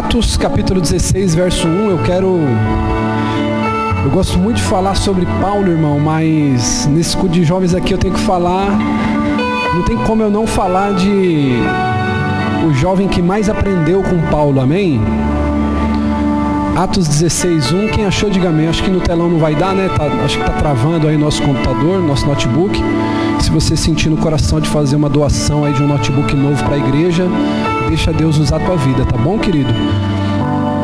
Atos capítulo 16, verso 1, eu gosto muito de falar sobre Paulo, irmão, mas nesse culto de jovens aqui eu tenho que falar, não tem como eu não falar de o jovem que mais aprendeu com Paulo, amém? Atos 16, 1, quem achou, diga amém. Acho que no telão não vai dar, né? Acho que está travando aí nosso computador, nosso notebook. Se você sentir no coração de fazer uma doação aí de um notebook novo para a igreja, deixa Deus usar a tua vida, tá bom, querido?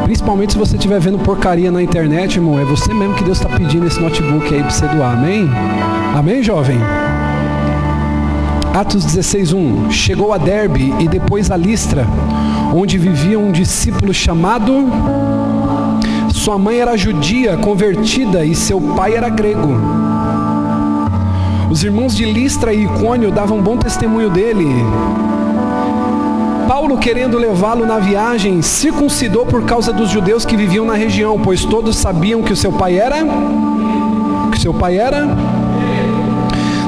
Principalmente se você estiver vendo porcaria na internet, irmão, é você mesmo que Deus está pedindo esse notebook aí para você doar, amém? Amém, jovem? Atos 16, 1. Chegou a Derbe e depois a Listra, onde vivia um discípulo chamado... Sua mãe era judia, convertida, e seu pai era grego. Os irmãos de Listra e Icônio davam bom testemunho dele. Paulo, querendo levá-lo na viagem, circuncidou por causa dos judeus que viviam na região, pois todos sabiam que o seu pai era...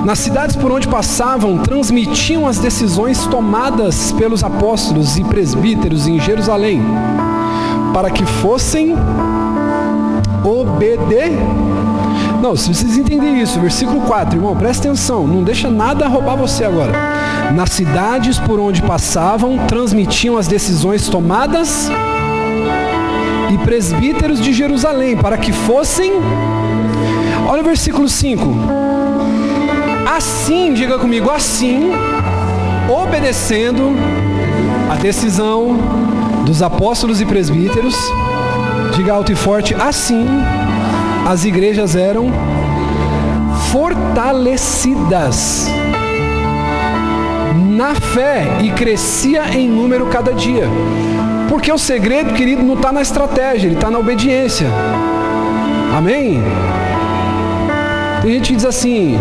Nas cidades por onde passavam, transmitiam as decisões tomadas pelos apóstolos e presbíteros em Jerusalém, para que fossem Não, se vocês entenderem isso, versículo 4, irmão, presta atenção, não deixa nada roubar você agora. Nas cidades por onde passavam, transmitiam as decisões tomadas e presbíteros de Jerusalém, para que fossem... Olha o versículo 5. Assim, diga comigo, assim, obedecendo a decisão dos apóstolos e presbíteros, diga alto e forte, assim as igrejas eram fortalecidas na fé e crescia em número cada dia. Porque o segredo, querido, não está na estratégia, ele está na obediência. Amém? Tem gente que diz assim,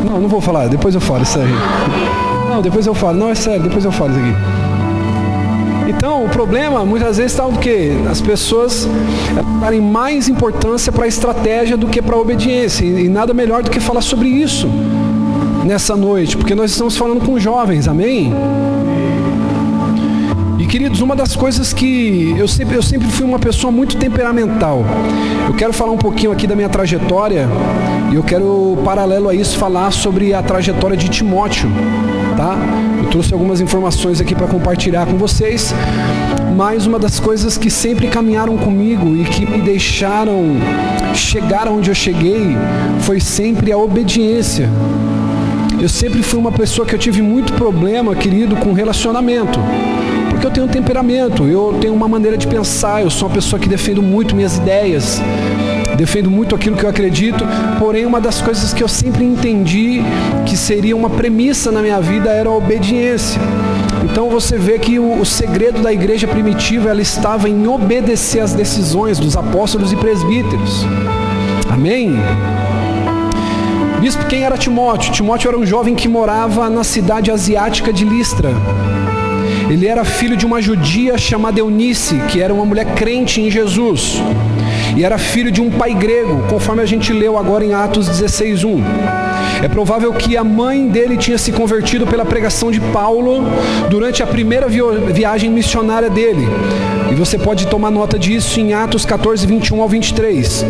não vou falar, depois eu falo isso aí. Não, depois eu falo, não, é sério, depois eu falo isso aqui. Então, o problema muitas vezes está no quê? As pessoas darem mais importância para a estratégia do que para a obediência. E nada melhor do que falar sobre isso nessa noite, porque nós estamos falando com jovens, amém? E queridos, uma das coisas que eu sempre fui uma pessoa muito temperamental. Eu quero falar um pouquinho aqui da minha trajetória, e eu quero, paralelo a isso, falar sobre a trajetória de Timóteo, tá? Eu trouxe algumas informações aqui para compartilhar com vocês, mas uma das coisas que sempre caminharam comigo e que me deixaram chegar onde eu cheguei foi sempre a obediência. Eu sempre fui uma pessoa que eu tive muito problema, querido, com relacionamento, porque eu tenho um temperamento, eu tenho uma maneira de pensar, eu sou uma pessoa que defendo muito minhas ideias, defendo muito aquilo que eu acredito, porém uma das coisas que eu sempre entendi que seria uma premissa na minha vida era a obediência. Então você vê que o segredo da igreja primitiva, ela estava em obedecer às decisões dos apóstolos e presbíteros. Amém? Bispo, quem era Timóteo? Timóteo era um jovem que morava na cidade asiática de Listra. Ele era filho de uma judia chamada Eunice, que era uma mulher crente em Jesus. E era filho de um pai grego, conforme a gente leu agora em Atos 16, 1. É provável que a mãe dele tinha se convertido pela pregação de Paulo durante a primeira viagem missionária dele. E você pode tomar nota disso em Atos 14, 21 ao 23.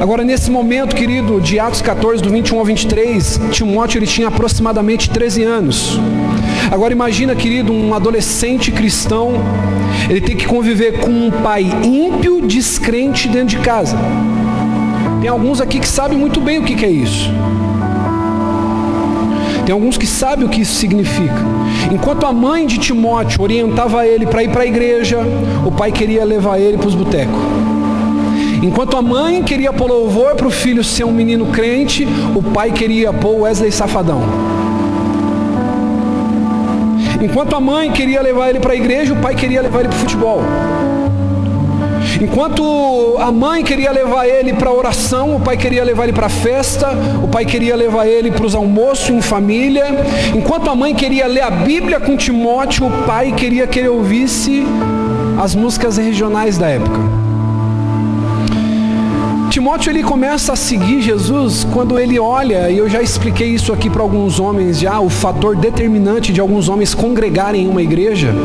Agora, nesse momento, querido, de Atos 14, do 21 ao 23, Timóteo ele tinha aproximadamente 13 anos. Agora imagina, querido, um adolescente cristão, ele tem que conviver com um pai ímpio, descrente dentro de casa. Tem alguns aqui que sabem muito bem o que é isso. Tem alguns que sabem o que isso significa. Enquanto a mãe de Timóteo orientava ele para ir para a igreja, o pai queria levar ele para os botecos. Enquanto a mãe queria pôr louvor para o filho ser um menino crente, o pai queria pôr Wesley Safadão. Enquanto a mãe queria levar ele para a igreja, o pai queria levar ele para o futebol. Enquanto a mãe queria levar ele para a oração, o pai queria levar ele para a festa, o pai queria levar ele para os almoços em família. Enquanto a mãe queria ler a Bíblia com Timóteo, o pai queria que ele ouvisse as músicas regionais da época. Timóteo ele começa a seguir Jesus quando ele olha, e eu já expliquei isso aqui para alguns homens já, o fator determinante de alguns homens congregarem em uma igreja,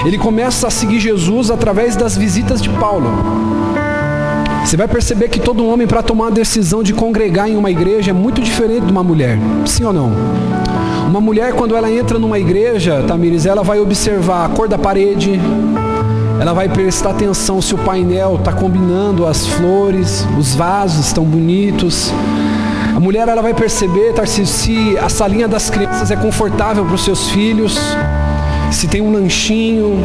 ele começa a seguir Jesus através das visitas de Paulo. Você vai perceber que todo homem, para tomar a decisão de congregar em uma igreja, é muito diferente de uma mulher. Sim ou não? Uma mulher, quando ela entra numa igreja, Tamires, ela vai observar a cor da parede, ela vai prestar atenção se o painel está combinando as flores, os vasos estão bonitos. A mulher, ela vai perceber, se a salinha das crianças é confortável para os seus filhos, se tem um lanchinho.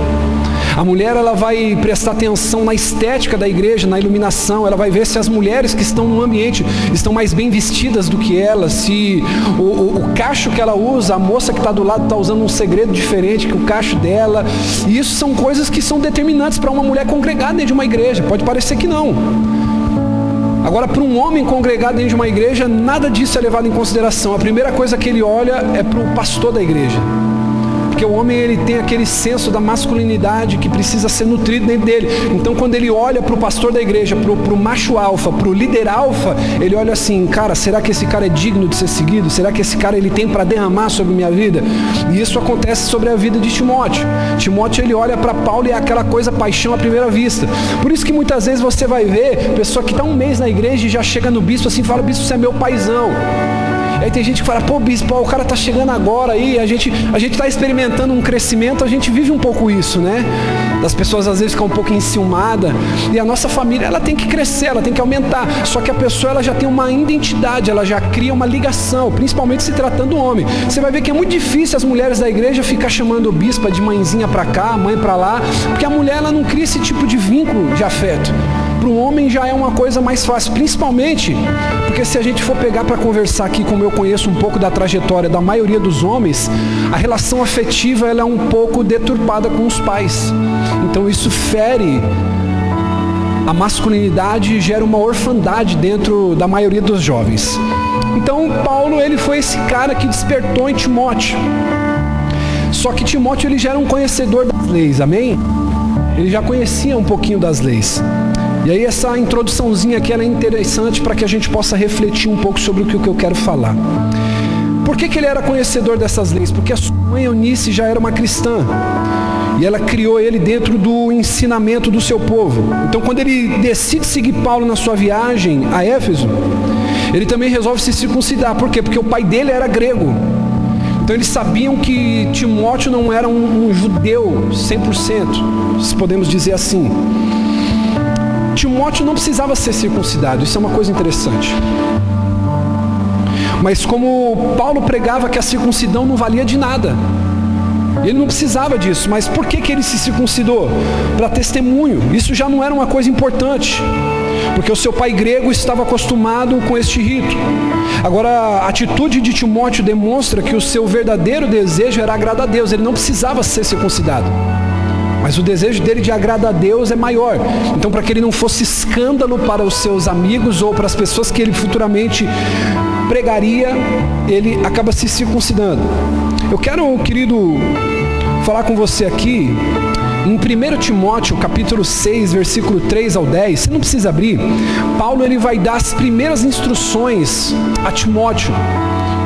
A mulher, ela vai prestar atenção na estética da igreja, na iluminação. Ela vai ver se as mulheres que estão no ambiente estão mais bem vestidas do que ela, se o cacho que ela usa, a moça que está do lado está usando um segredo diferente que o cacho dela. E isso são coisas que são determinantes para uma mulher congregada dentro de uma igreja. Pode parecer que não. Agora, para um homem congregado dentro de uma igreja, nada disso é levado em consideração. A primeira coisa que ele olha é para o pastor da igreja. Porque o homem, ele tem aquele senso da masculinidade que precisa ser nutrido dentro dele. Então, quando ele olha para o pastor da igreja, para o macho alfa, para o líder alfa, ele olha assim: cara, será que esse cara é digno de ser seguido? Será que esse cara, ele tem para derramar sobre minha vida? E isso acontece sobre a vida de Timóteo. Timóteo, ele olha para Paulo e é aquela coisa, paixão à primeira vista. Por isso que muitas vezes você vai ver pessoa que está um mês na igreja e já chega no bispo assim, fala: bispo, você é meu paizão. Aí tem gente que fala: pô, bispo, o cara está chegando agora aí, a gente está experimentando um crescimento, a gente vive um pouco isso, né? Das pessoas às vezes ficam um pouco enciumadas, e a nossa família, ela tem que crescer, ela tem que aumentar, só que a pessoa, ela já tem uma identidade, ela já cria uma ligação, principalmente se tratando do homem. Você vai ver que é muito difícil as mulheres da igreja ficar chamando o bispo de mãezinha para cá, mãe para lá, porque a mulher, ela não cria esse tipo de vínculo de afeto. Para o homem já é uma coisa mais fácil, principalmente porque se a gente for pegar para conversar aqui, como eu conheço um pouco da trajetória da maioria dos homens, a relação afetiva, ela é um pouco deturpada com os pais. Então isso fere a masculinidade e gera uma orfandade dentro da maioria dos jovens. Então Paulo, ele foi esse cara que despertou em Timóteo. Só que Timóteo, ele já era um conhecedor das leis, amém? Ele já conhecia um pouquinho das leis. E aí essa introduçãozinha aqui, ela é interessante para que a gente possa refletir um pouco sobre o que eu quero falar. Por que ele era conhecedor dessas leis? Porque a sua mãe Eunice já era uma cristã. E ela criou ele dentro do ensinamento do seu povo. Então, quando ele decide seguir Paulo na sua viagem a Éfeso, ele também resolve se circuncidar. Por quê? Porque o pai dele era grego. Então eles sabiam que Timóteo não era um judeu 100%, se podemos dizer assim. Timóteo não precisava ser circuncidado, isso é uma coisa interessante. Mas como Paulo pregava que a circuncidão não valia de nada, ele não precisava disso. Mas por que ele se circuncidou? Para testemunho. Isso já não era uma coisa importante, porque o seu pai grego estava acostumado com este rito. Agora, a atitude de Timóteo demonstra que o seu verdadeiro desejo era agradar a Deus. Ele não precisava ser circuncidado, mas o desejo dele de agradar a Deus é maior. Então, para que ele não fosse escândalo para os seus amigos ou para as pessoas que ele futuramente pregaria, ele acaba se circuncidando. Eu quero, querido, falar com você aqui em 1 Timóteo, capítulo 6, versículo 3 ao 10. Você não precisa abrir. Paulo, ele vai dar as primeiras instruções a Timóteo.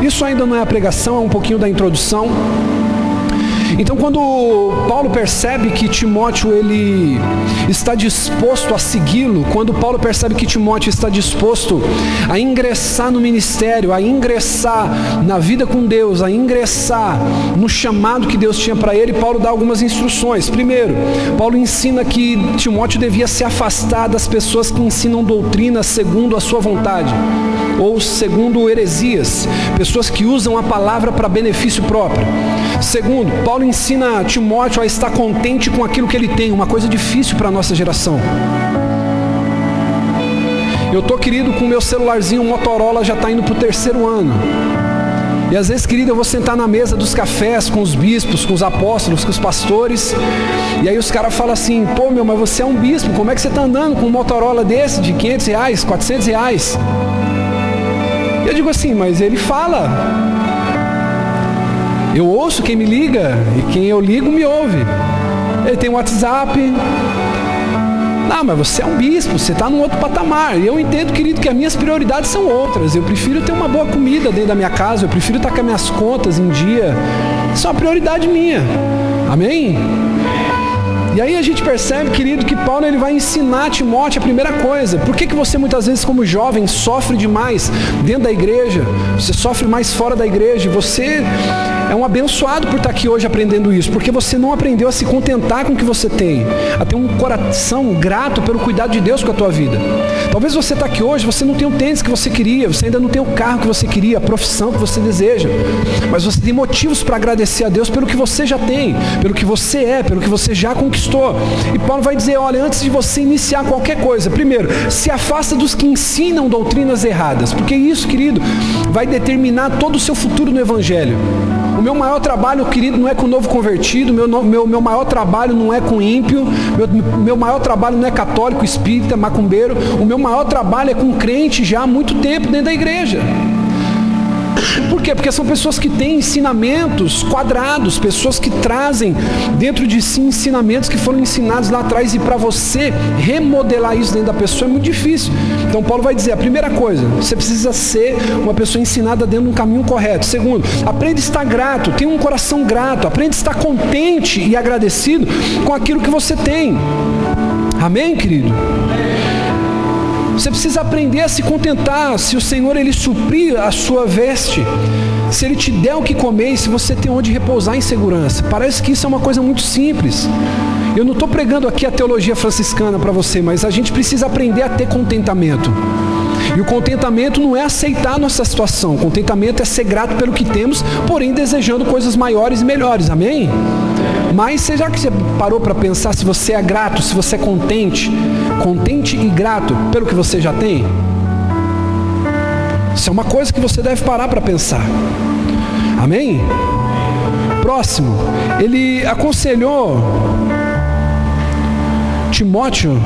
Isso ainda não é a pregação, é um pouquinho da introdução. Então, quando Paulo percebe que Timóteo, ele está disposto a segui-lo, quando Paulo percebe que Timóteo está disposto a ingressar no ministério, a ingressar na vida com Deus, a ingressar no chamado que Deus tinha para ele, Paulo dá algumas instruções. Primeiro, Paulo ensina que Timóteo devia se afastar das pessoas que ensinam doutrina segundo a sua vontade, ou segundo heresias, pessoas que usam a palavra para benefício próprio. Segundo, Paulo ensina Timóteo a estar contente com aquilo que ele tem, uma coisa difícil para a nossa geração. Eu estou, querido, com o meu celularzinho Motorola, já está indo para o 3º ano. E às vezes, querido, eu vou sentar na mesa dos cafés com os bispos, com os apóstolos, com os pastores, e aí os caras falam assim: pô, meu, mas você é um bispo, como é que você está andando com um Motorola desse de R$500, R$400? E eu digo assim: mas ele fala. Eu ouço quem me liga, e quem eu ligo me ouve. Ele tem um WhatsApp. Não, mas você é um bispo, você está num outro patamar. E eu entendo, querido, que as minhas prioridades são outras. Eu prefiro ter uma boa comida dentro da minha casa, eu prefiro estar com as minhas contas em dia. Isso é uma prioridade minha. Amém? E aí a gente percebe, querido, que Paulo ele vai ensinar Timóteo a primeira coisa. Por que você muitas vezes como jovem sofre demais dentro da igreja? Você sofre mais fora da igreja. Você é um abençoado por estar aqui hoje aprendendo isso, porque você não aprendeu a se contentar com o que você tem, a ter um coração grato pelo cuidado de Deus com a tua vida. Talvez você está aqui hoje, você não tem o tênis que você queria, você ainda não tem o carro que você queria, a profissão que você deseja, mas você tem motivos para agradecer a Deus pelo que você já tem, pelo que você é, pelo que você já conquistou. E Paulo vai dizer, olha, antes de você iniciar qualquer coisa, primeiro, se afasta dos que ensinam doutrinas erradas, porque isso, querido, vai determinar todo o seu futuro no Evangelho. O meu maior trabalho, querido, não é com novo convertido, meu maior trabalho não é com ímpio, meu maior trabalho não é católico, espírita, macumbeiro, o meu maior trabalho é com crente já há muito tempo dentro da igreja. Por quê? Porque são pessoas que têm ensinamentos quadrados, pessoas que trazem dentro de si ensinamentos que foram ensinados lá atrás, e para você remodelar isso dentro da pessoa é muito difícil. Então Paulo vai dizer, a primeira coisa, você precisa ser uma pessoa ensinada dentro de um caminho correto. Segundo, aprenda a estar grato, tenha um coração grato, aprenda a estar contente e agradecido com aquilo que você tem. Amém, querido? Você precisa aprender a se contentar. Se o Senhor ele suprir a sua veste, se Ele te der o que comer, e se você tem onde repousar em segurança. Parece que isso é uma coisa muito simples. Eu não estou pregando aqui a teologia franciscana para você, mas a gente precisa aprender a ter contentamento. E o contentamento não é aceitar a nossa situação. O contentamento é ser grato pelo que temos, porém desejando coisas maiores e melhores. Amém? Mas já que você parou para pensar se você é grato, se você é contente e grato pelo que você já tem? Isso é uma coisa que você deve parar para pensar. Amém? Próximo, ele aconselhou Timóteo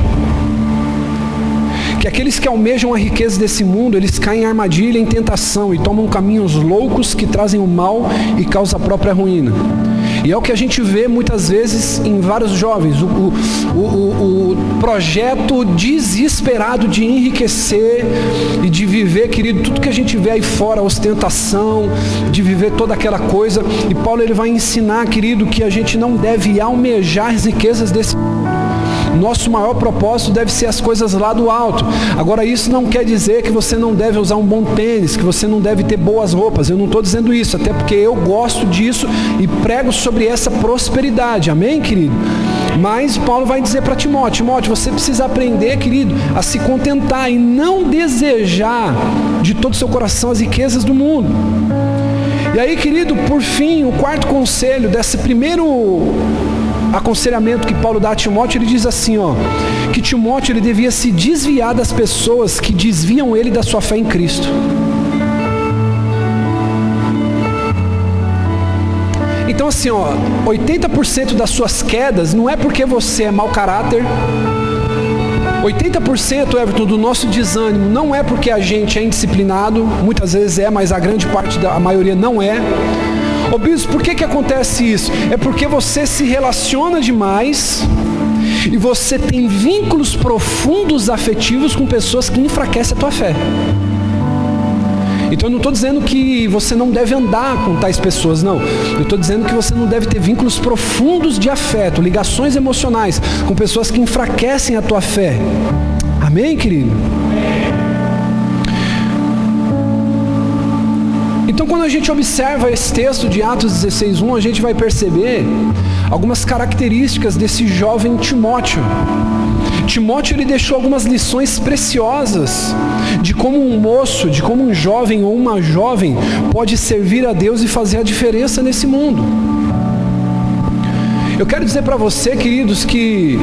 que aqueles que almejam a riqueza desse mundo, eles caem em armadilha, em tentação e tomam caminhos loucos que trazem o mal e causam a própria ruína. E é o que a gente vê muitas vezes em vários jovens, o projeto desesperado de enriquecer e de viver, querido, tudo que a gente vê aí fora, a ostentação, de viver toda aquela coisa. E Paulo ele vai ensinar, querido, que a gente não deve almejar as riquezas desse mundo. Nosso maior propósito deve ser as coisas lá do alto. Agora, isso não quer dizer que você não deve usar um bom tênis, que você não deve ter boas roupas. Eu não estou dizendo isso, até porque eu gosto disso e prego sobre essa prosperidade. Amém, querido? Mas Paulo vai dizer para Timóteo, você precisa aprender, querido, a se contentar e não desejar de todo o seu coração as riquezas do mundo. E aí, querido, por fim, o quarto conselho desse primeiro aconselhamento que Paulo dá a Timóteo, ele diz assim, que Timóteo ele devia se desviar das pessoas que desviam ele da sua fé em Cristo. Então assim, 80% das suas quedas não é porque você é mau caráter. 80%, Everton, do nosso desânimo não é porque a gente é indisciplinado, muitas vezes é, mas a grande parte, a maioria não é. Ô bispo, por que acontece isso? É porque você se relaciona demais e você tem vínculos profundos afetivos com pessoas que enfraquecem a tua fé. Então eu não estou dizendo que você não deve andar com tais pessoas, não. Eu estou dizendo que você não deve ter vínculos profundos de afeto, ligações emocionais com pessoas que enfraquecem a tua fé. Amém, querido? Então quando a gente observa esse texto de Atos 16:1, a gente vai perceber algumas características desse jovem Timóteo. Timóteo ele deixou algumas lições preciosas de como um moço, de como um jovem ou uma jovem pode servir a Deus e fazer a diferença nesse mundo. Eu quero dizer para você, queridos, que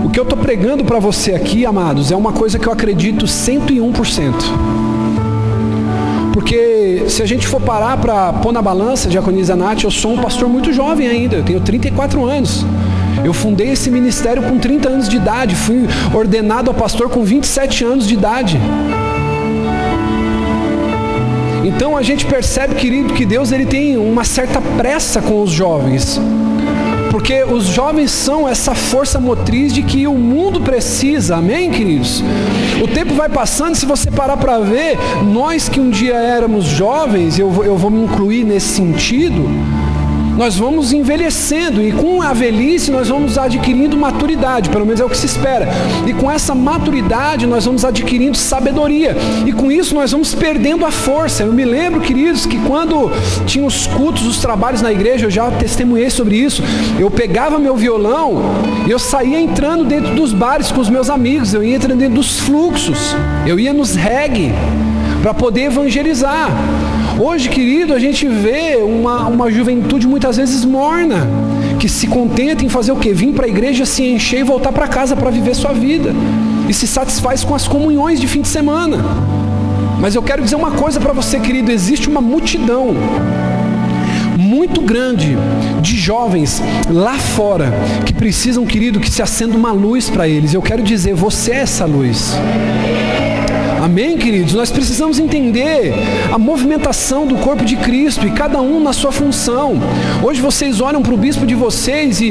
o que eu estou pregando para você aqui, amados, é uma coisa que eu acredito 101%. Porque se a gente for parar para pôr na balança, Diaconisa Nath, eu sou um pastor muito jovem ainda, eu tenho 34 anos. Eu fundei esse ministério com 30 anos de idade, fui ordenado a pastor com 27 anos de idade. Então a gente percebe, querido, que Deus ele tem uma certa pressa com os jovens. Porque os jovens são essa força motriz de que o mundo precisa, amém, queridos? O tempo vai passando, se você parar para ver, nós que um dia éramos jovens, eu vou me incluir nesse sentido, nós vamos envelhecendo, e com a velhice nós vamos adquirindo maturidade, pelo menos é o que se espera, e com essa maturidade nós vamos adquirindo sabedoria, e com isso nós vamos perdendo a força. Eu me lembro, queridos, que quando tinha os cultos, os trabalhos na igreja, eu já testemunhei sobre isso, eu pegava meu violão e eu saía entrando dentro dos bares com os meus amigos, eu ia entrando dentro dos fluxos, eu ia nos reggae para poder evangelizar. Hoje, querido, a gente vê uma juventude muitas vezes morna, que se contenta em fazer o quê? Vir para a igreja, se encher e voltar para casa para viver sua vida, e se satisfaz com as comunhões de fim de semana. Mas eu quero dizer uma coisa para você, querido, existe uma multidão muito grande de jovens lá fora que precisam, querido, que se acenda uma luz para eles. Eu quero dizer, você é essa luz. Amém, queridos? Nós precisamos entender a movimentação do corpo de Cristo, e cada um na sua função. Hoje vocês olham para o bispo de vocês e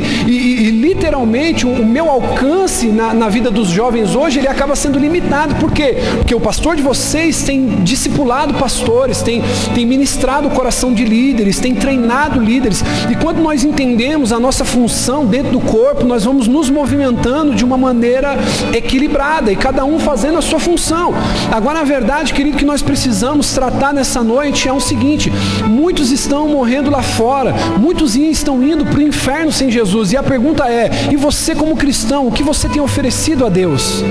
literalmente o meu alcance na vida dos jovens hoje, ele acaba sendo limitado. Por quê? Porque o pastor de vocês tem discipulado pastores, tem ministrado o coração de líderes, tem treinado líderes, e quando nós entendemos a nossa função dentro do corpo, nós vamos nos movimentando de uma maneira equilibrada, e cada um fazendo a sua função. Agora, a verdade, querido, que nós precisamos tratar nessa noite é o seguinte: muitos estão morrendo lá fora, muitos estão indo para o inferno sem Jesus, e a pergunta é, e você como cristão, o que você tem oferecido a Deus?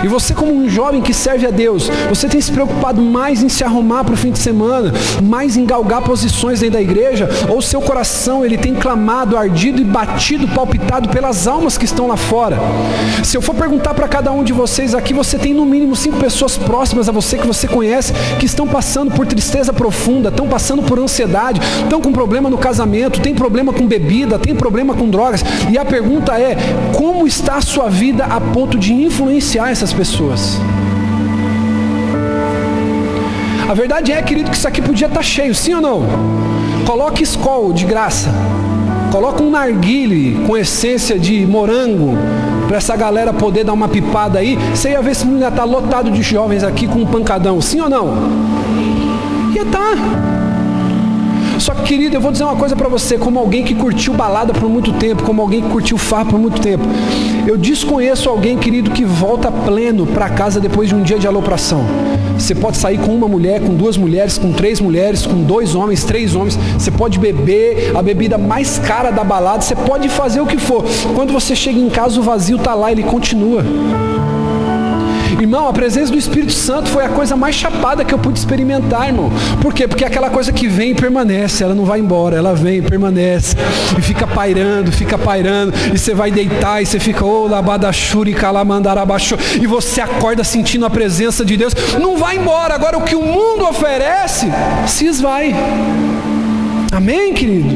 E você como um jovem que serve a Deus, você tem se preocupado mais em se arrumar para o fim de semana, mais em galgar posições dentro da igreja, ou seu coração ele tem clamado, ardido e batido, palpitado pelas almas que estão lá fora? Se eu for perguntar para cada um de vocês aqui, você tem no mínimo 5 pessoas próximas a você, que você conhece, que estão passando por tristeza profunda, estão passando por ansiedade, estão com problema no casamento, tem problema com bebida, tem problema com drogas, e a pergunta é, como está a sua vida a ponto de influenciar essas pessoas? A verdade é, querido, que isso aqui podia estar cheio, sim ou não? Coloque Skol de graça, coloca um narguile com essência de morango, para essa galera poder dar uma pipada aí. Você ia ver se não ia estar lotado de jovens aqui com um pancadão, sim ou não? Ia estar. Só que, querido, eu vou dizer uma coisa para você, como alguém que curtiu balada por muito tempo, como alguém que curtiu farra por muito tempo, eu desconheço alguém, querido, que volta pleno para casa depois de um dia de alopração. Você pode sair com uma mulher, com 2 mulheres, com 3 mulheres, com 2 homens, 3 homens, você pode beber a bebida mais cara da balada, você pode fazer o que for. Quando você chega em casa, o vazio está lá, ele continua. Irmão, a presença do Espírito Santo foi a coisa mais chapada que eu pude experimentar, irmão. Por quê? Porque é aquela coisa que vem e permanece, ela não vai embora, ela vem e permanece, e fica pairando, e você vai deitar, e você fica, labadachuri, calamandarabaxu, e você acorda sentindo a presença de Deus, não vai embora. Agora o que o mundo oferece, se esvai. Amém, querido?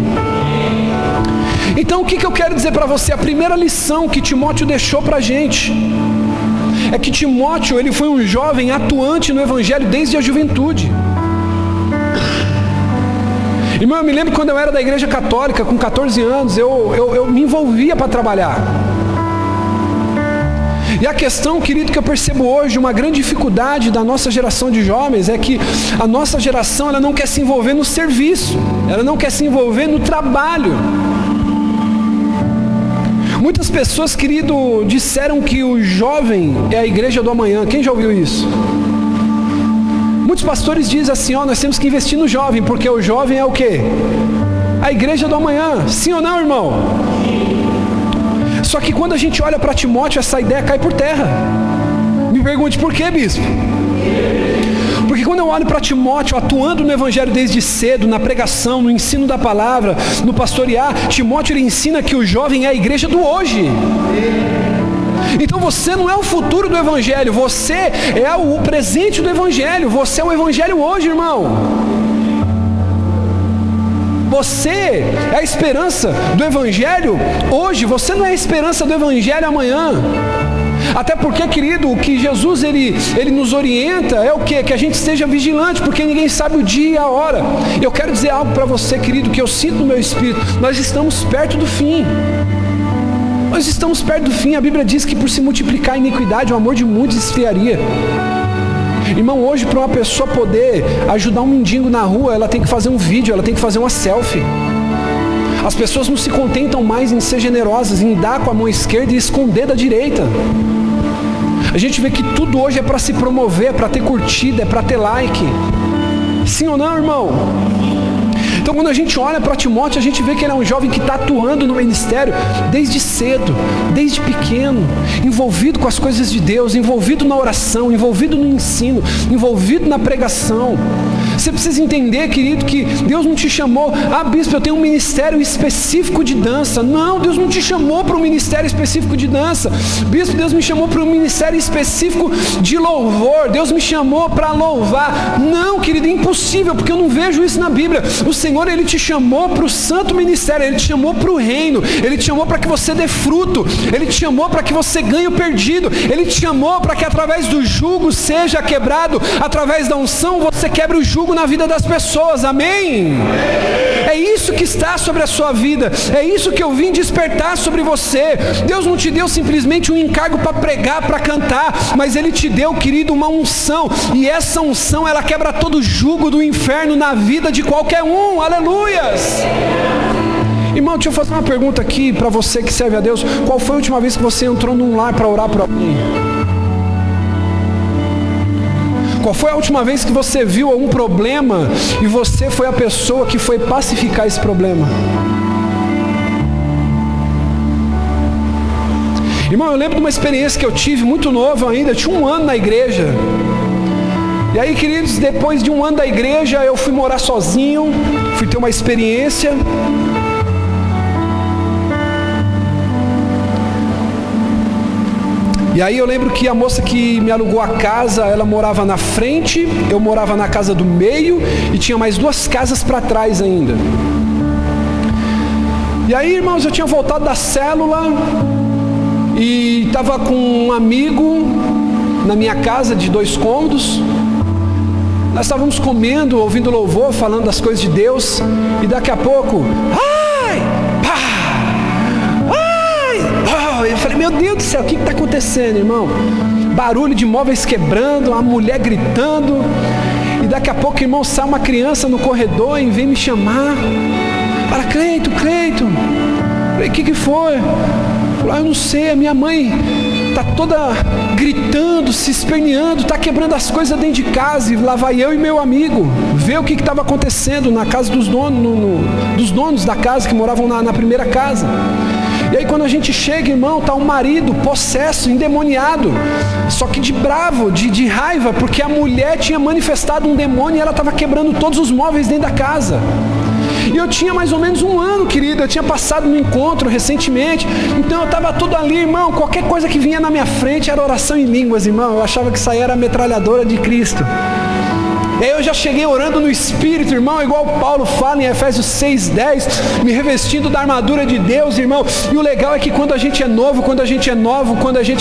Então o que eu quero dizer para você? A primeira lição que Timóteo deixou para a gente é que Timóteo, ele foi um jovem atuante no Evangelho desde a juventude. Irmão, eu me lembro quando eu era da igreja católica, com 14 anos, eu me envolvia para trabalhar. E a questão, querido, que eu percebo hoje, uma grande dificuldade da nossa geração de jovens, é que a nossa geração, ela não quer se envolver no serviço, ela não quer se envolver no trabalho. Muitas pessoas, querido, disseram que o jovem é a igreja do amanhã. Quem já ouviu isso? Muitos pastores dizem assim, nós temos que investir no jovem, porque o jovem é o quê? A igreja do amanhã. Sim ou não, irmão? Só que quando a gente olha para Timóteo, essa ideia cai por terra. Me pergunte por quê, bispo? Porque quando eu olho para Timóteo atuando no Evangelho desde cedo, na pregação, no ensino da palavra, no pastorear, Timóteo ele ensina que o jovem é a igreja do hoje. Então você não é o futuro do Evangelho, você é o presente do Evangelho, você é o Evangelho hoje, irmão. Você é a esperança do Evangelho hoje, você não é a esperança do Evangelho amanhã. Até porque, querido, o que Jesus ele nos orienta é o quê? Que a gente esteja vigilante, porque ninguém sabe o dia e a hora. Eu quero dizer algo para você, querido, que eu sinto no meu espírito. Nós estamos perto do fim. Nós estamos perto do fim. A Bíblia diz que por se multiplicar a iniquidade, o amor de muitos esfriaria. Irmão, hoje para uma pessoa poder ajudar um mendigo na rua, ela tem que fazer um vídeo, ela tem que fazer uma selfie. As pessoas não se contentam mais em ser generosas, em dar com a mão esquerda e esconder da direita. A gente vê que tudo hoje é para se promover, é para ter curtida, é para ter like. Sim ou não, irmão? Então quando a gente olha para Timóteo, a gente vê que ele é um jovem que está atuando no ministério desde cedo, desde pequeno, envolvido com as coisas de Deus, envolvido na oração, envolvido no ensino, envolvido na pregação. Você precisa entender, querido, que Deus não te chamou, bispo, eu tenho um ministério específico de dança. Não, Deus não te chamou para um ministério específico de dança. Bispo, Deus me chamou para um ministério específico de louvor. Deus me chamou para louvar. Não, querido, é impossível, porque eu não vejo isso na Bíblia. O Senhor, Ele te chamou para o santo ministério, Ele te chamou para o reino, Ele te chamou para que você dê fruto, Ele te chamou para que você ganhe o perdido, Ele te chamou para que através do jugo seja quebrado, através da unção você quebre o jugo na vida das pessoas, amém? É isso que está sobre a sua vida, é isso que eu vim despertar sobre você. Deus não te deu simplesmente um encargo para pregar, para cantar, mas Ele te deu, querido, uma unção, e essa unção, ela quebra todo o jugo do inferno na vida de qualquer um, aleluias! Irmão, deixa eu fazer uma pergunta aqui para você que serve a Deus. Qual foi a última vez que você entrou num lar para orar por alguém? Qual foi a última vez que você viu algum problema e você foi a pessoa que foi pacificar esse problema? Irmão, eu lembro de uma experiência que eu tive muito novo ainda, eu tinha 1 ano na igreja. E aí, queridos, depois de 1 ano da igreja, eu fui morar sozinho, fui ter uma experiência. E aí eu lembro que a moça que me alugou a casa, ela morava na frente, eu morava na casa do meio e tinha mais 2 casas para trás ainda. E aí, irmãos, eu tinha voltado da célula e estava com um amigo na minha casa de 2 cômodos. Nós estávamos comendo, ouvindo louvor, falando das coisas de Deus, e daqui a pouco, eu falei, meu Deus do céu, o que está acontecendo, irmão? Barulho de móveis quebrando, uma mulher gritando, e daqui a pouco, irmão, sai uma criança no corredor e vem me chamar. Fala, Cleito. Falei, o que foi? Falei, eu não sei, a minha mãe está toda gritando, se esperneando, está quebrando as coisas dentro de casa. E lá vai eu e meu amigo ver o que estava acontecendo na casa dos donos, dos donos da casa que moravam na primeira casa. E aí quando a gente chega, irmão, está um marido possesso, endemoniado, só que de bravo, de raiva, porque a mulher tinha manifestado um demônio e ela estava quebrando todos os móveis dentro da casa. E eu tinha mais ou menos 1 ano, querido, eu tinha passado no encontro recentemente, então eu estava tudo ali, irmão, qualquer coisa que vinha na minha frente era oração em línguas, irmão, eu achava que isso aí era a metralhadora de Cristo. E aí eu já cheguei orando no Espírito, irmão, igual Paulo fala em Efésios 6:10, me revestindo da armadura de Deus, irmão. E o legal é que quando a gente é novo, quando a gente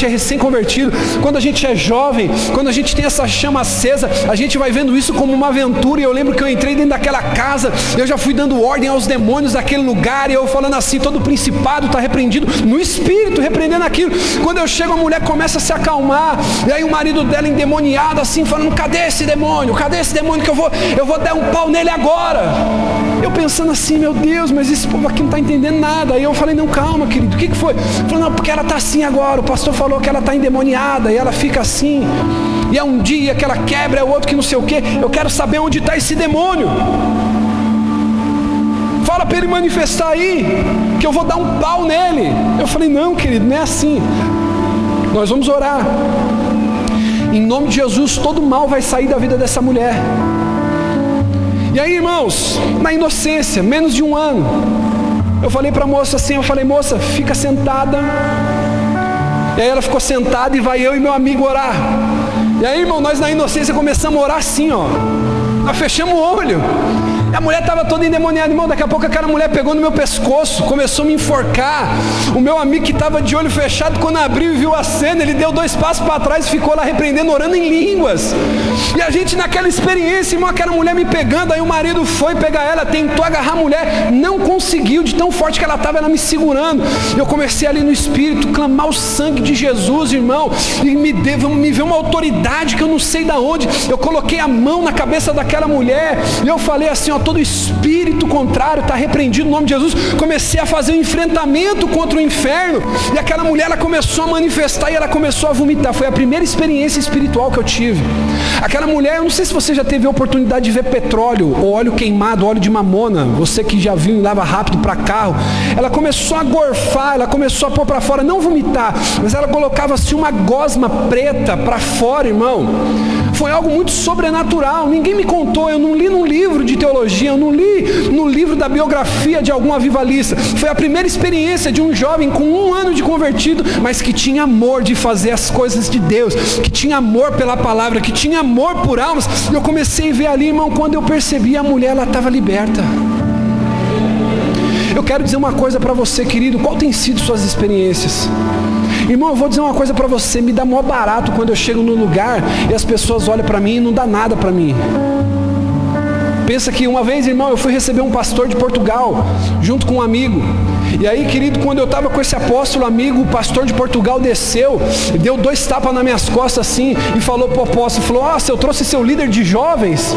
é recém-convertido, quando a gente é jovem, quando a gente tem essa chama acesa, a gente vai vendo isso como uma aventura. E eu lembro que eu entrei dentro daquela casa, eu já fui dando ordem aos demônios daquele lugar, e eu falando assim, todo principado está repreendido, no Espírito, repreendendo aquilo. Quando eu chego, a mulher começa a se acalmar, e aí o marido dela endemoniado assim, falando, cadê esse demônio que eu vou dar um pau nele agora. Eu pensando assim, meu Deus, mas esse povo aqui não está entendendo nada. Aí eu falei, não, calma, querido, o que foi? Ele falou, não, porque ela está assim agora, o pastor falou que ela está endemoniada, e ela fica assim, e é um dia que ela quebra, é o outro que não sei o que. Eu quero saber onde está esse demônio. Fala para ele manifestar aí, que eu vou dar um pau nele. Eu falei, não, querido, não é assim. Nós vamos orar. Em nome de Jesus, todo mal vai sair da vida dessa mulher. E aí, irmãos, na inocência, menos de 1 ano, eu falei para a moça assim, moça, fica sentada. E aí ela ficou sentada e vai eu e meu amigo orar. E aí, irmão, nós na inocência começamos a orar assim, ó. Nós fechamos o olho. E a mulher estava toda endemoniada, irmão. Daqui a pouco aquela mulher pegou no meu pescoço, começou a me enforcar. O meu amigo que estava de olho fechado, quando abriu e viu a cena, ele deu 2 passos para trás e ficou lá repreendendo, orando em línguas. E a gente naquela experiência, irmão, aquela mulher me pegando, aí o marido foi pegar ela, tentou agarrar a mulher, não conseguiu, de tão forte que ela estava, ela me segurando. Eu comecei ali no Espírito, clamar o sangue de Jesus, irmão, e me veio uma autoridade que eu não sei de onde. Eu coloquei a mão na cabeça daquela mulher, e eu falei assim, ó, todo espírito contrário está repreendido no nome de Jesus. Comecei a fazer um enfrentamento contra o inferno, e aquela mulher, ela começou a manifestar e ela começou a vomitar. Foi a primeira experiência espiritual que eu tive. Aquela mulher, eu não sei se você já teve a oportunidade de ver petróleo, ou óleo queimado, óleo de mamona, você que já viu em lava rápido para carro. Ela começou a gorfar, ela começou a pôr para fora, não vomitar, mas ela colocava assim uma gosma preta para fora, irmão. Foi algo muito sobrenatural, ninguém me contou, eu não li num livro de teologia, eu não li no livro da biografia de algum avivalista. Foi a primeira experiência de um jovem com 1 ano de convertido, mas que tinha amor de fazer as coisas de Deus, que tinha amor pela palavra, que tinha amor por almas. E eu comecei a ver ali, irmão, quando eu percebi, a mulher, ela estava liberta. Eu quero dizer uma coisa para você, querido, qual tem sido suas experiências? Irmão, eu vou dizer uma coisa para você, me dá mó barato quando eu chego no lugar e as pessoas olham para mim e não dá nada para mim. Pensa que uma vez, irmão, eu fui receber um pastor de Portugal, junto com um amigo. E aí, querido, quando eu estava com esse apóstolo amigo, o pastor de Portugal desceu, deu 2 tapas nas minhas costas assim, e falou para o apóstolo, falou, nossa, eu trouxe seu líder de jovens,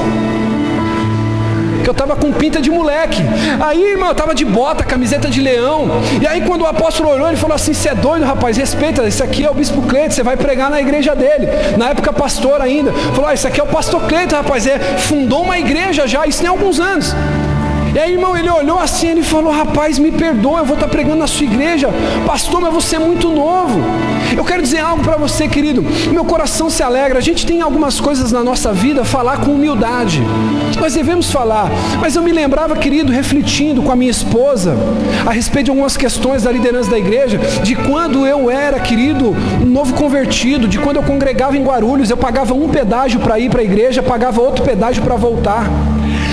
que eu estava com pinta de moleque. Aí, irmão, eu estava de bota, camiseta de leão. E aí, quando o apóstolo olhou, ele falou assim, você é doido, rapaz, respeita, esse aqui é o bispo Cleito, você vai pregar na igreja dele. Na época, pastor ainda. Falou, esse aqui é o pastor Cleito, rapaz, fundou uma igreja já, isso tem alguns anos. E aí, irmão, ele olhou assim, ele falou, rapaz, me perdoa, eu vou estar pregando na sua igreja. Pastor, mas você é muito novo. Eu quero dizer algo para você, querido. Meu coração se alegra. A gente tem algumas coisas na nossa vida, falar com humildade. Nós devemos falar. Mas eu me lembrava, querido, refletindo com a minha esposa, a respeito de algumas questões da liderança da igreja, de quando eu era, querido, um novo convertido, de quando eu congregava em Guarulhos, eu pagava um pedágio para ir para a igreja, pagava outro pedágio para voltar.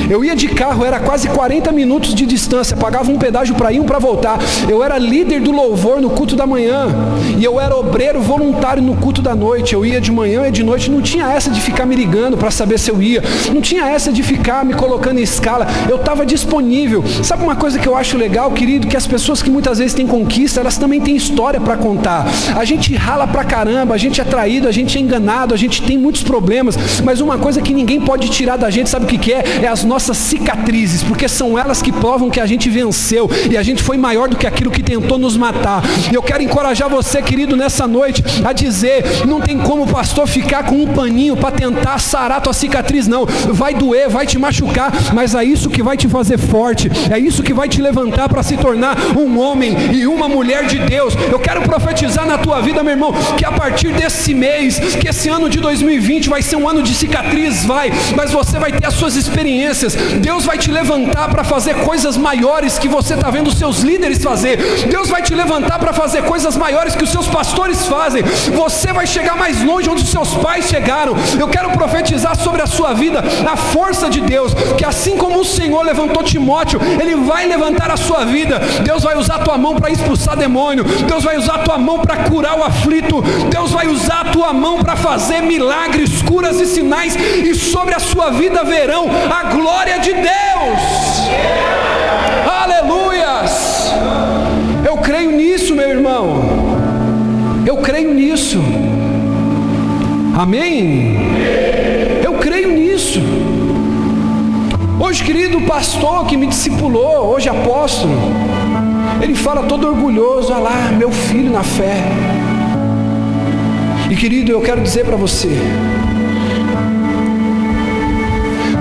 Eu ia de carro, era quase 40 minutos de distância, pagava um pedágio para ir, um para voltar. Eu era líder do louvor no culto da manhã, e eu era obreiro voluntário no culto da noite. Eu ia de manhã e de noite, não tinha essa de ficar me ligando para saber se eu ia, não tinha essa de ficar me colocando em escala, eu estava disponível. Sabe uma coisa que eu acho legal, querido? Que as pessoas que muitas vezes têm conquista, elas também têm história para contar. A gente rala pra caramba, a gente é traído, a gente é enganado, a gente tem muitos problemas, mas uma coisa que ninguém pode tirar da gente, sabe o que é? É as nossas cicatrizes, porque são elas que provam que a gente venceu e a gente foi maior do que aquilo que tentou nos matar. E eu quero encorajar você, querido, nessa noite a dizer, não tem como o pastor ficar com um paninho para tentar sarar tua cicatriz, não. Vai doer, vai te machucar, mas é isso que vai te fazer forte, é isso que vai te levantar para se tornar um homem e uma mulher de Deus. Eu quero profetizar na tua vida, meu irmão, que a partir desse mês, que esse ano de 2020 vai ser um ano de cicatriz, mas você vai ter as suas experiências. Deus vai te levantar para fazer coisas maiores que você está vendo os seus líderes fazer. Deus vai te levantar para fazer coisas maiores que os seus pastores fazem. Você vai chegar mais longe onde os seus pais chegaram. Eu quero profetizar sobre a sua vida a força de Deus, que assim como o Senhor levantou Timóteo, Ele vai levantar a sua vida. Deus vai usar a tua mão para expulsar demônio. Deus vai usar a tua mão para curar o aflito. Deus vai usar a tua mão para fazer milagres, curas e sinais, e sobre a sua vida verão a glória de Deus. Aleluias. Eu creio nisso, meu irmão. Eu creio nisso. Amém? Eu creio nisso. Hoje, querido, o pastor que me discipulou, hoje apóstolo, ele fala todo orgulhoso, olha lá, meu filho na fé. E querido, eu quero dizer para você,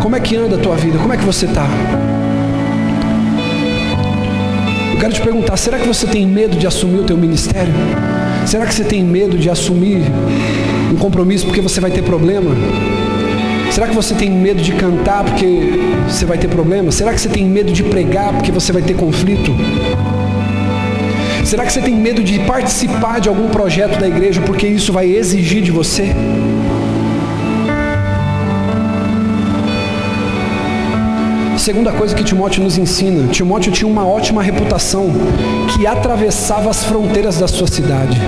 como é que anda a tua vida? Como é que você está? Eu quero te perguntar, será que você tem medo de assumir o teu ministério? Será que você tem medo de assumir um compromisso porque você vai ter problema? Será que você tem medo de cantar porque você vai ter problema? Será que você tem medo de pregar porque você vai ter conflito? Será que você tem medo de participar de algum projeto da igreja porque isso vai exigir de você? Segunda coisa que Timóteo nos ensina, Timóteo tinha uma ótima reputação que atravessava as fronteiras da sua cidade.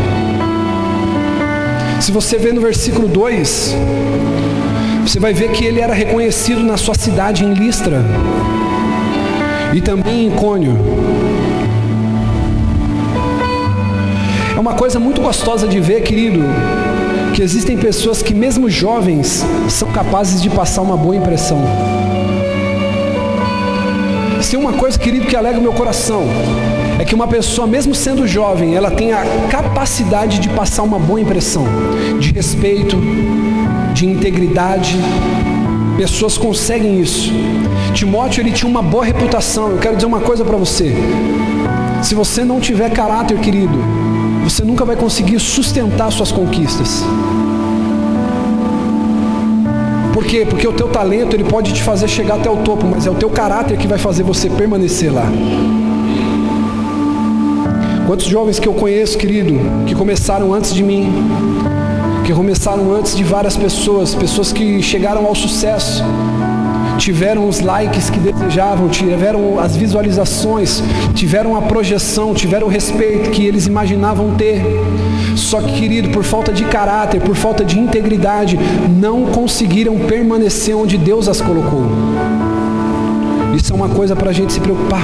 Se você ver no versículo 2, você vai ver que ele era reconhecido na sua cidade em Listra e também em Icônio. É uma coisa muito gostosa de ver, querido, que existem pessoas que mesmo jovens são capazes de passar uma boa impressão. Se tem uma coisa, querido, que alegra o meu coração, é que uma pessoa, mesmo sendo jovem, ela tem a capacidade de passar uma boa impressão, de respeito, de integridade. Pessoas conseguem isso. Timóteo, ele tinha uma boa reputação. Eu quero dizer uma coisa para você: se você não tiver caráter, querido, você nunca vai conseguir sustentar suas conquistas. Por quê? Porque o teu talento, ele pode te fazer chegar até o topo, mas é o teu caráter que vai fazer você permanecer lá. Quantos jovens que eu conheço, querido, que começaram antes de mim, que começaram antes de várias pessoas, pessoas que chegaram ao sucesso, tiveram os likes que desejavam, tiveram as visualizações, tiveram a projeção, tiveram o respeito que eles imaginavam ter. Só que, querido, por falta de caráter, por falta de integridade, não conseguiram permanecer onde Deus as colocou. Isso é uma coisa para a gente se preocupar.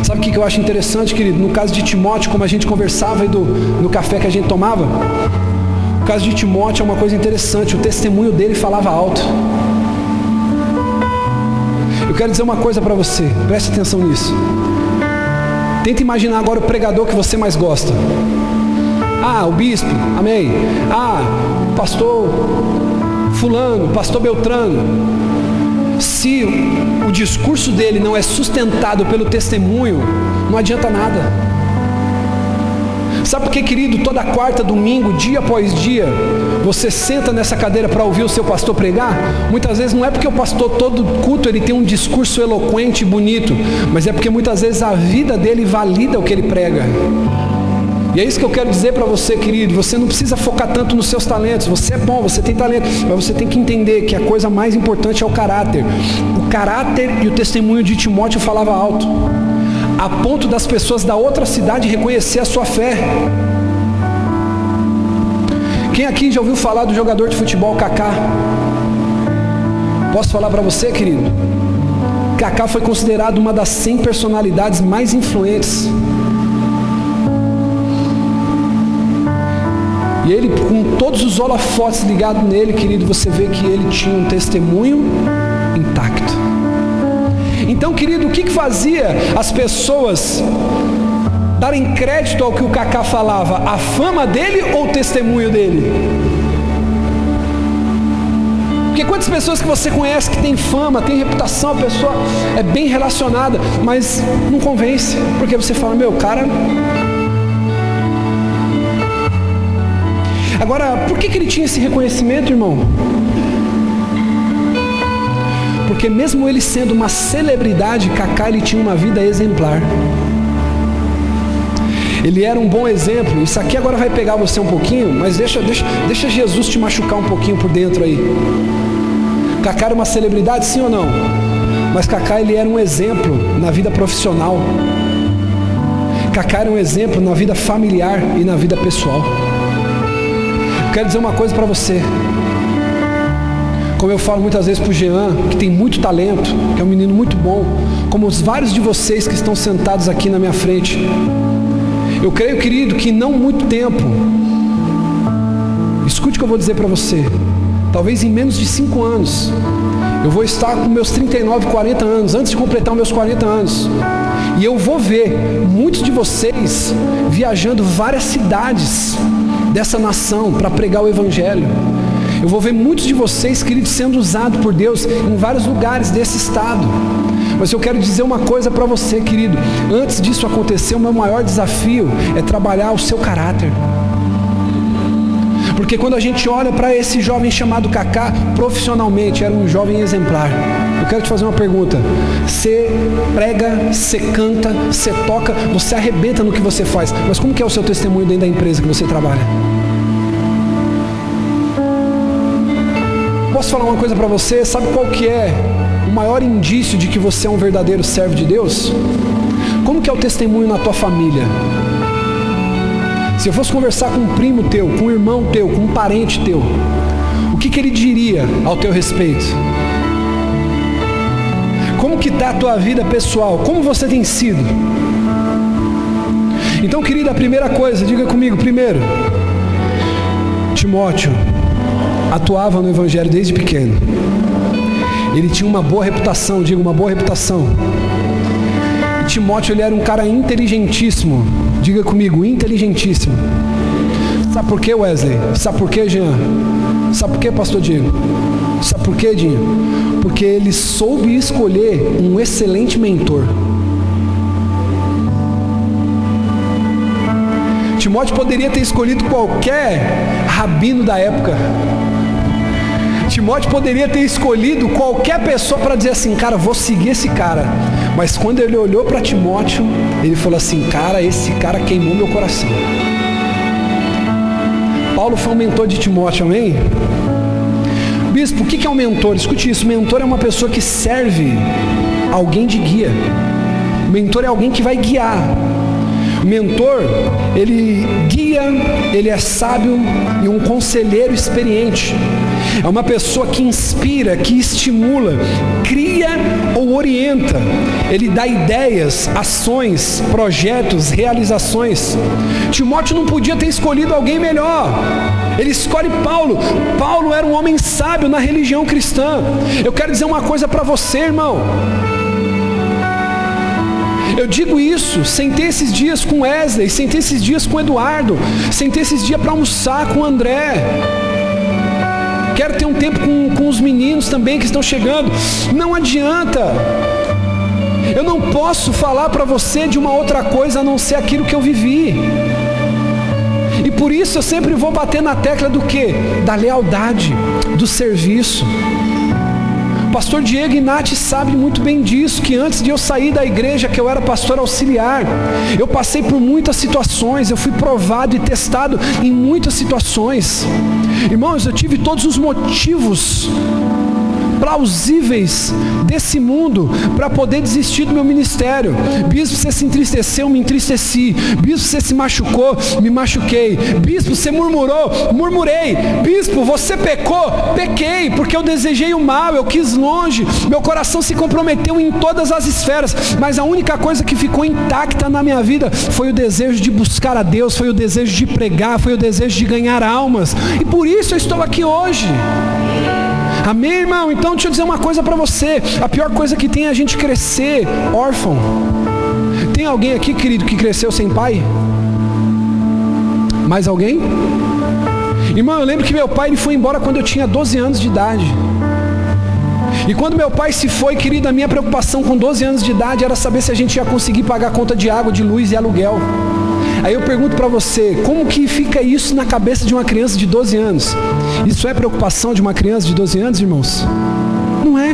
Sabe o que eu acho interessante, querido? No caso de Timóteo, como a gente conversava aí no café que a gente tomava, o caso de Timóteo é uma coisa interessante, o testemunho dele falava alto. Eu quero dizer uma coisa para você, preste atenção nisso. Tenta imaginar agora o pregador que você mais gosta. Ah, o bispo, amém. Ah, pastor fulano, pastor Beltrano. Se o discurso dele não é sustentado pelo testemunho, não adianta nada. Sabe por que, querido, toda quarta, domingo, dia após dia, você senta nessa cadeira para ouvir o seu pastor pregar? Muitas vezes não é porque o pastor todo culto ele tem um discurso eloquente e bonito, mas é porque muitas vezes a vida dele valida o que ele prega. E é isso que eu quero dizer para você, querido. Você não precisa focar tanto nos seus talentos. Você é bom, você tem talento, mas você tem que entender que a coisa mais importante é o caráter. O caráter e o testemunho de Timóteo falava alto, a ponto das pessoas da outra cidade reconhecer a sua fé. Quem aqui já ouviu falar do jogador de futebol Kaká? Posso falar para você, querido? Kaká foi considerado uma das 100 personalidades mais influentes. E ele, com todos os holofotes ligados nele, querido, você vê que ele tinha um testemunho intacto. Então, querido, o que fazia as pessoas darem crédito ao que o Kaká falava? A fama dele ou o testemunho dele? Porque quantas pessoas que você conhece que tem fama, tem reputação, a pessoa é bem relacionada, mas não convence, porque você fala, meu, cara... Agora, por que ele tinha esse reconhecimento, irmão? Porque mesmo ele sendo uma celebridade, Kaká, ele tinha uma vida exemplar. Ele era um bom exemplo. Isso aqui agora vai pegar você um pouquinho, mas deixa Jesus te machucar um pouquinho por dentro aí. Kaká era uma celebridade, sim ou não? Mas Kaká, ele era um exemplo na vida profissional. Kaká era um exemplo na vida familiar e na vida pessoal. Quero dizer uma coisa para você. Como eu falo muitas vezes para o Jean, que tem muito talento, que é um menino muito bom, como os vários de vocês que estão sentados aqui na minha frente. Eu creio, querido, que não muito tempo, escute o que eu vou dizer para você, talvez em menos de 5 anos, eu vou estar com meus 39, 40 anos, antes de completar os meus 40 anos. E eu vou ver muitos de vocês viajando várias cidades dessa nação para pregar o Evangelho. Eu vou ver muitos de vocês, queridos, sendo usados por Deus em vários lugares desse estado. Mas eu quero dizer uma coisa para você, querido. Antes disso acontecer, o meu maior desafio é trabalhar o seu caráter. Porque quando a gente olha para esse jovem chamado Kaká, profissionalmente era um jovem exemplar. Eu quero te fazer uma pergunta. Você prega, você canta, você toca, você arrebenta no que você faz. Mas como que é o seu testemunho dentro da empresa que você trabalha? Posso falar uma coisa para você? Sabe qual que é o maior indício de que você é um verdadeiro servo de Deus? Como que é o testemunho na tua família? Se eu fosse conversar com um primo teu, com um irmão teu, com um parente teu, o que ele diria ao teu respeito? Como que está a tua vida pessoal? Como você tem sido? Então, querida, a primeira coisa, diga comigo, primeiro, Timóteo atuava no Evangelho desde pequeno. Ele tinha uma boa reputação, diga, uma boa reputação. E Timóteo, ele era um cara inteligentíssimo. Diga comigo, inteligentíssimo. Sabe por quê, Wesley? Sabe por quê, Jean? Sabe por quê, pastor Diego? Sabe por quê, Dinho? Porque ele soube escolher um excelente mentor. Timóteo poderia ter escolhido qualquer rabino da época. Timóteo poderia ter escolhido qualquer pessoa para dizer assim, cara, vou seguir esse cara. Mas quando ele olhou para Timóteo, ele falou assim, cara, esse cara queimou meu coração. Paulo foi um mentor de Timóteo, amém? Bispo, o que é um mentor? Escute isso, mentor é uma pessoa que serve alguém de guia. Mentor é alguém que vai guiar. Mentor, ele guia, ele é sábio e um conselheiro experiente. É uma pessoa que inspira, que estimula, cria ou orienta. Ele dá ideias, ações, projetos, realizações. Timóteo não podia ter escolhido alguém melhor. Ele escolhe Paulo. Paulo era um homem sábio na religião cristã. Eu quero dizer uma coisa para você, irmão. Eu digo isso sem ter esses dias com Wesley, sem ter esses dias com Eduardo, sem ter esses dias para almoçar com o André. Quero ter um tempo com os meninos também que estão chegando. Não adianta. Eu não posso falar para você de uma outra coisa a não ser aquilo que eu vivi. E por isso eu sempre vou bater na tecla do quê? Da lealdade, do serviço. Pastor Diego e Nath sabem muito bem disso, que antes de eu sair da igreja, que eu era pastor auxiliar, eu passei por muitas situações, eu fui provado e testado em muitas situações. Irmãos, eu tive todos os motivos plausíveis desse mundo para poder desistir do meu ministério. Bispo, você se entristeceu, me entristeci. Bispo, você se machucou, me machuquei. Bispo, você murmurou, murmurei. Bispo, você pecou, pequei, porque eu desejei o mal, eu quis longe, meu coração se comprometeu em todas as esferas, mas a única coisa que ficou intacta na minha vida foi o desejo de buscar a Deus, foi o desejo de pregar, foi o desejo de ganhar almas, e por isso eu estou aqui hoje. Amém, irmão? Então deixa eu dizer uma coisa para você. A pior coisa que tem é a gente crescer órfão. Tem alguém aqui, querido, que cresceu sem pai? Mais alguém? Irmão, eu lembro que meu pai ele foi embora quando eu tinha 12 anos de idade. E quando meu pai se foi, querido, a minha preocupação com 12 anos de idade era saber se a gente ia conseguir pagar a conta de água, de luz e aluguel. Aí eu pergunto para você, como que fica isso na cabeça de uma criança de 12 anos? Isso é preocupação de uma criança de 12 anos, irmãos? Não é.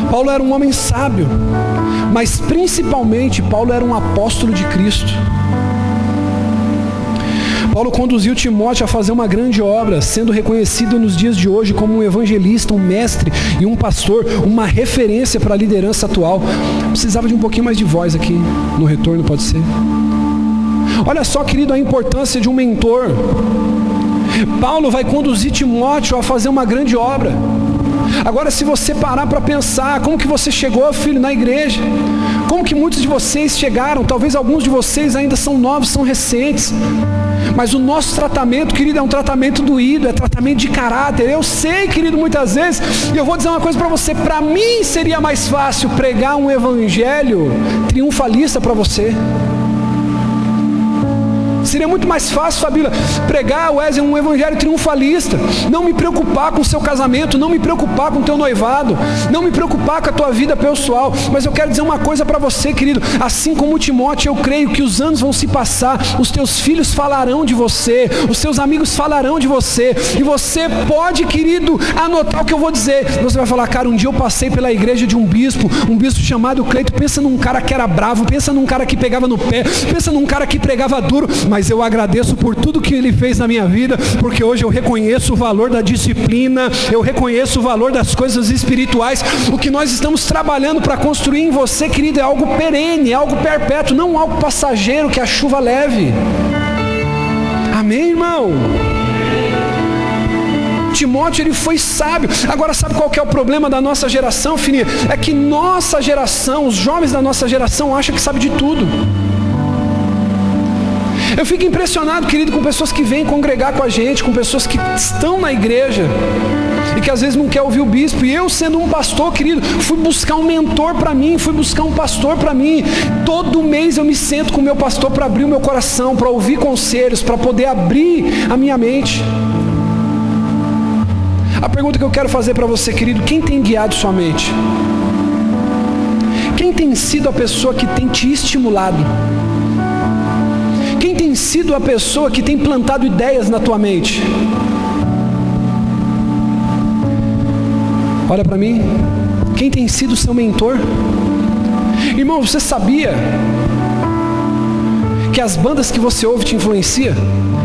Paulo era um homem sábio, mas principalmente Paulo era um apóstolo de Cristo. Paulo conduziu Timóteo a fazer uma grande obra, sendo reconhecido nos dias de hoje como um evangelista, um mestre e um pastor, uma referência para a liderança atual. Precisava de um pouquinho mais de voz aqui, no retorno pode ser. Olha só, querido, a importância de um mentor. Paulo vai conduzir Timóteo a fazer uma grande obra. Agora, se você parar para pensar, como que você chegou, filho, na igreja? Como que muitos de vocês chegaram? Talvez alguns de vocês ainda são novos, são recentes. Mas o nosso tratamento, querido, é um tratamento doído, é tratamento de caráter. Eu sei, querido, muitas vezes, e eu vou dizer uma coisa para você, para mim seria mais fácil pregar um evangelho triunfalista para você. Seria muito mais fácil, Fabíola, pregar, Wesley, um evangelho triunfalista. Não me preocupar com o seu casamento, não me preocupar com o teu noivado, não me preocupar com a tua vida pessoal. Mas eu quero dizer uma coisa para você, querido. Assim como Timóteo, eu creio que os anos vão se passar, os teus filhos falarão de você, os seus amigos falarão de você. E você pode, querido, anotar o que eu vou dizer. Você vai falar, cara, um dia eu passei pela igreja de um bispo chamado Cleito. Pensa num cara que era bravo, pensa num cara que pegava no pé, pensa num cara que pregava duro. Mas eu agradeço por tudo que ele fez na minha vida, porque hoje eu reconheço o valor da disciplina, eu reconheço o valor das coisas espirituais. O que nós estamos trabalhando para construir em você, querido, é algo perene, é algo perpétuo, não algo passageiro que a chuva leve. Amém, irmão? Timóteo, ele foi sábio. Agora, sabe qual que é o problema da nossa geração, filhinha? É que nossa geração, os jovens da nossa geração acham que sabe de tudo. Eu fico impressionado, querido, com pessoas que vêm congregar com a gente, com pessoas que estão na igreja e que às vezes não quer ouvir o bispo. E eu, sendo um pastor, querido, fui buscar um mentor para mim, fui buscar um pastor para mim. Todo mês eu me sento com o meu pastor para abrir o meu coração, para ouvir conselhos, para poder abrir a minha mente. A pergunta que eu quero fazer para você, querido: quem tem guiado sua mente? Quem tem sido a pessoa que tem te estimulado? Quem tem sido a pessoa que tem plantado ideias na tua mente? Olha para mim. Quem tem sido o seu mentor? Irmão, você sabia que as bandas que você ouve te influenciam?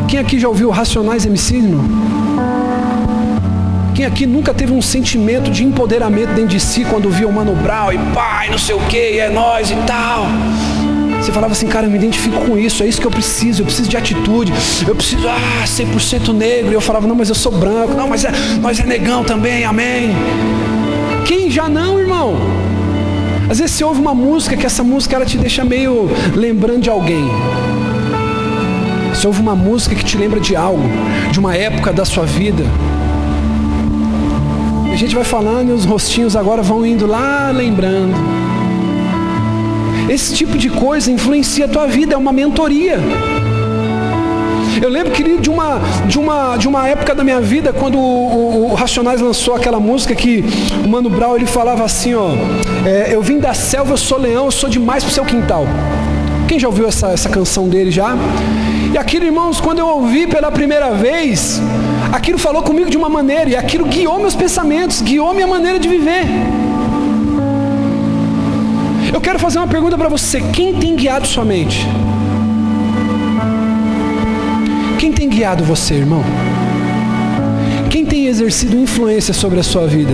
Quem aqui já ouviu Racionais MC, irmão? Quem aqui nunca teve um sentimento de empoderamento dentro de si quando via o Mano Brown e pai, não sei o que, é nóis e tal? Você falava assim: cara, eu me identifico com isso, é isso que eu preciso de atitude, eu preciso 100% negro. E eu falava: não, mas eu sou branco. Não, mas nós é negão também, amém. Quem já não, irmão? Às vezes você ouve uma música, que essa música ela te deixa meio lembrando de alguém. Você ouve uma música que te lembra de algo, de uma época da sua vida. A gente vai falando e os rostinhos agora vão indo lá lembrando. Esse tipo de coisa influencia a tua vida, é uma mentoria. Eu lembro, querido, de uma época da minha vida, quando o Racionais lançou aquela música que o Mano Brown ele falava assim, ó: eu vim da selva, eu sou leão, eu sou demais pro seu quintal. Quem já ouviu essa canção dele já? E aquilo, irmãos, quando eu ouvi pela primeira vez, aquilo falou comigo de uma maneira, e aquilo guiou meus pensamentos, guiou minha maneira de viver. Eu quero fazer uma pergunta para você: quem tem guiado sua mente? Quem tem guiado você, irmão? Quem tem exercido influência sobre a sua vida?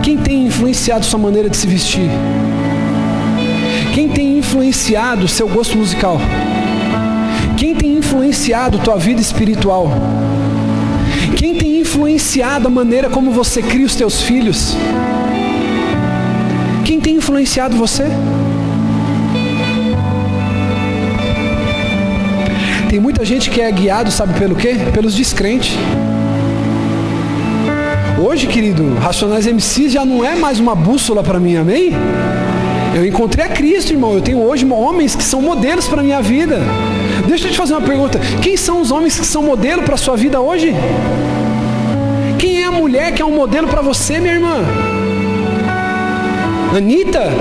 Quem tem influenciado sua maneira de se vestir? Quem tem influenciado o seu gosto musical? Quem tem influenciado tua vida espiritual? Quem tem influenciado a maneira como você cria os teus filhos? Quem tem influenciado você? Tem muita gente que é guiado, sabe pelo quê? Pelos descrentes. Hoje, querido, Racionais MC já não é mais uma bússola para mim, amém? Eu encontrei a Cristo, irmão. Eu tenho hoje homens que são modelos para a minha vida. Deixa eu te fazer uma pergunta: quem são os homens que são modelo para a sua vida hoje? Quem é a mulher que é um modelo para você, minha irmã? Anitta?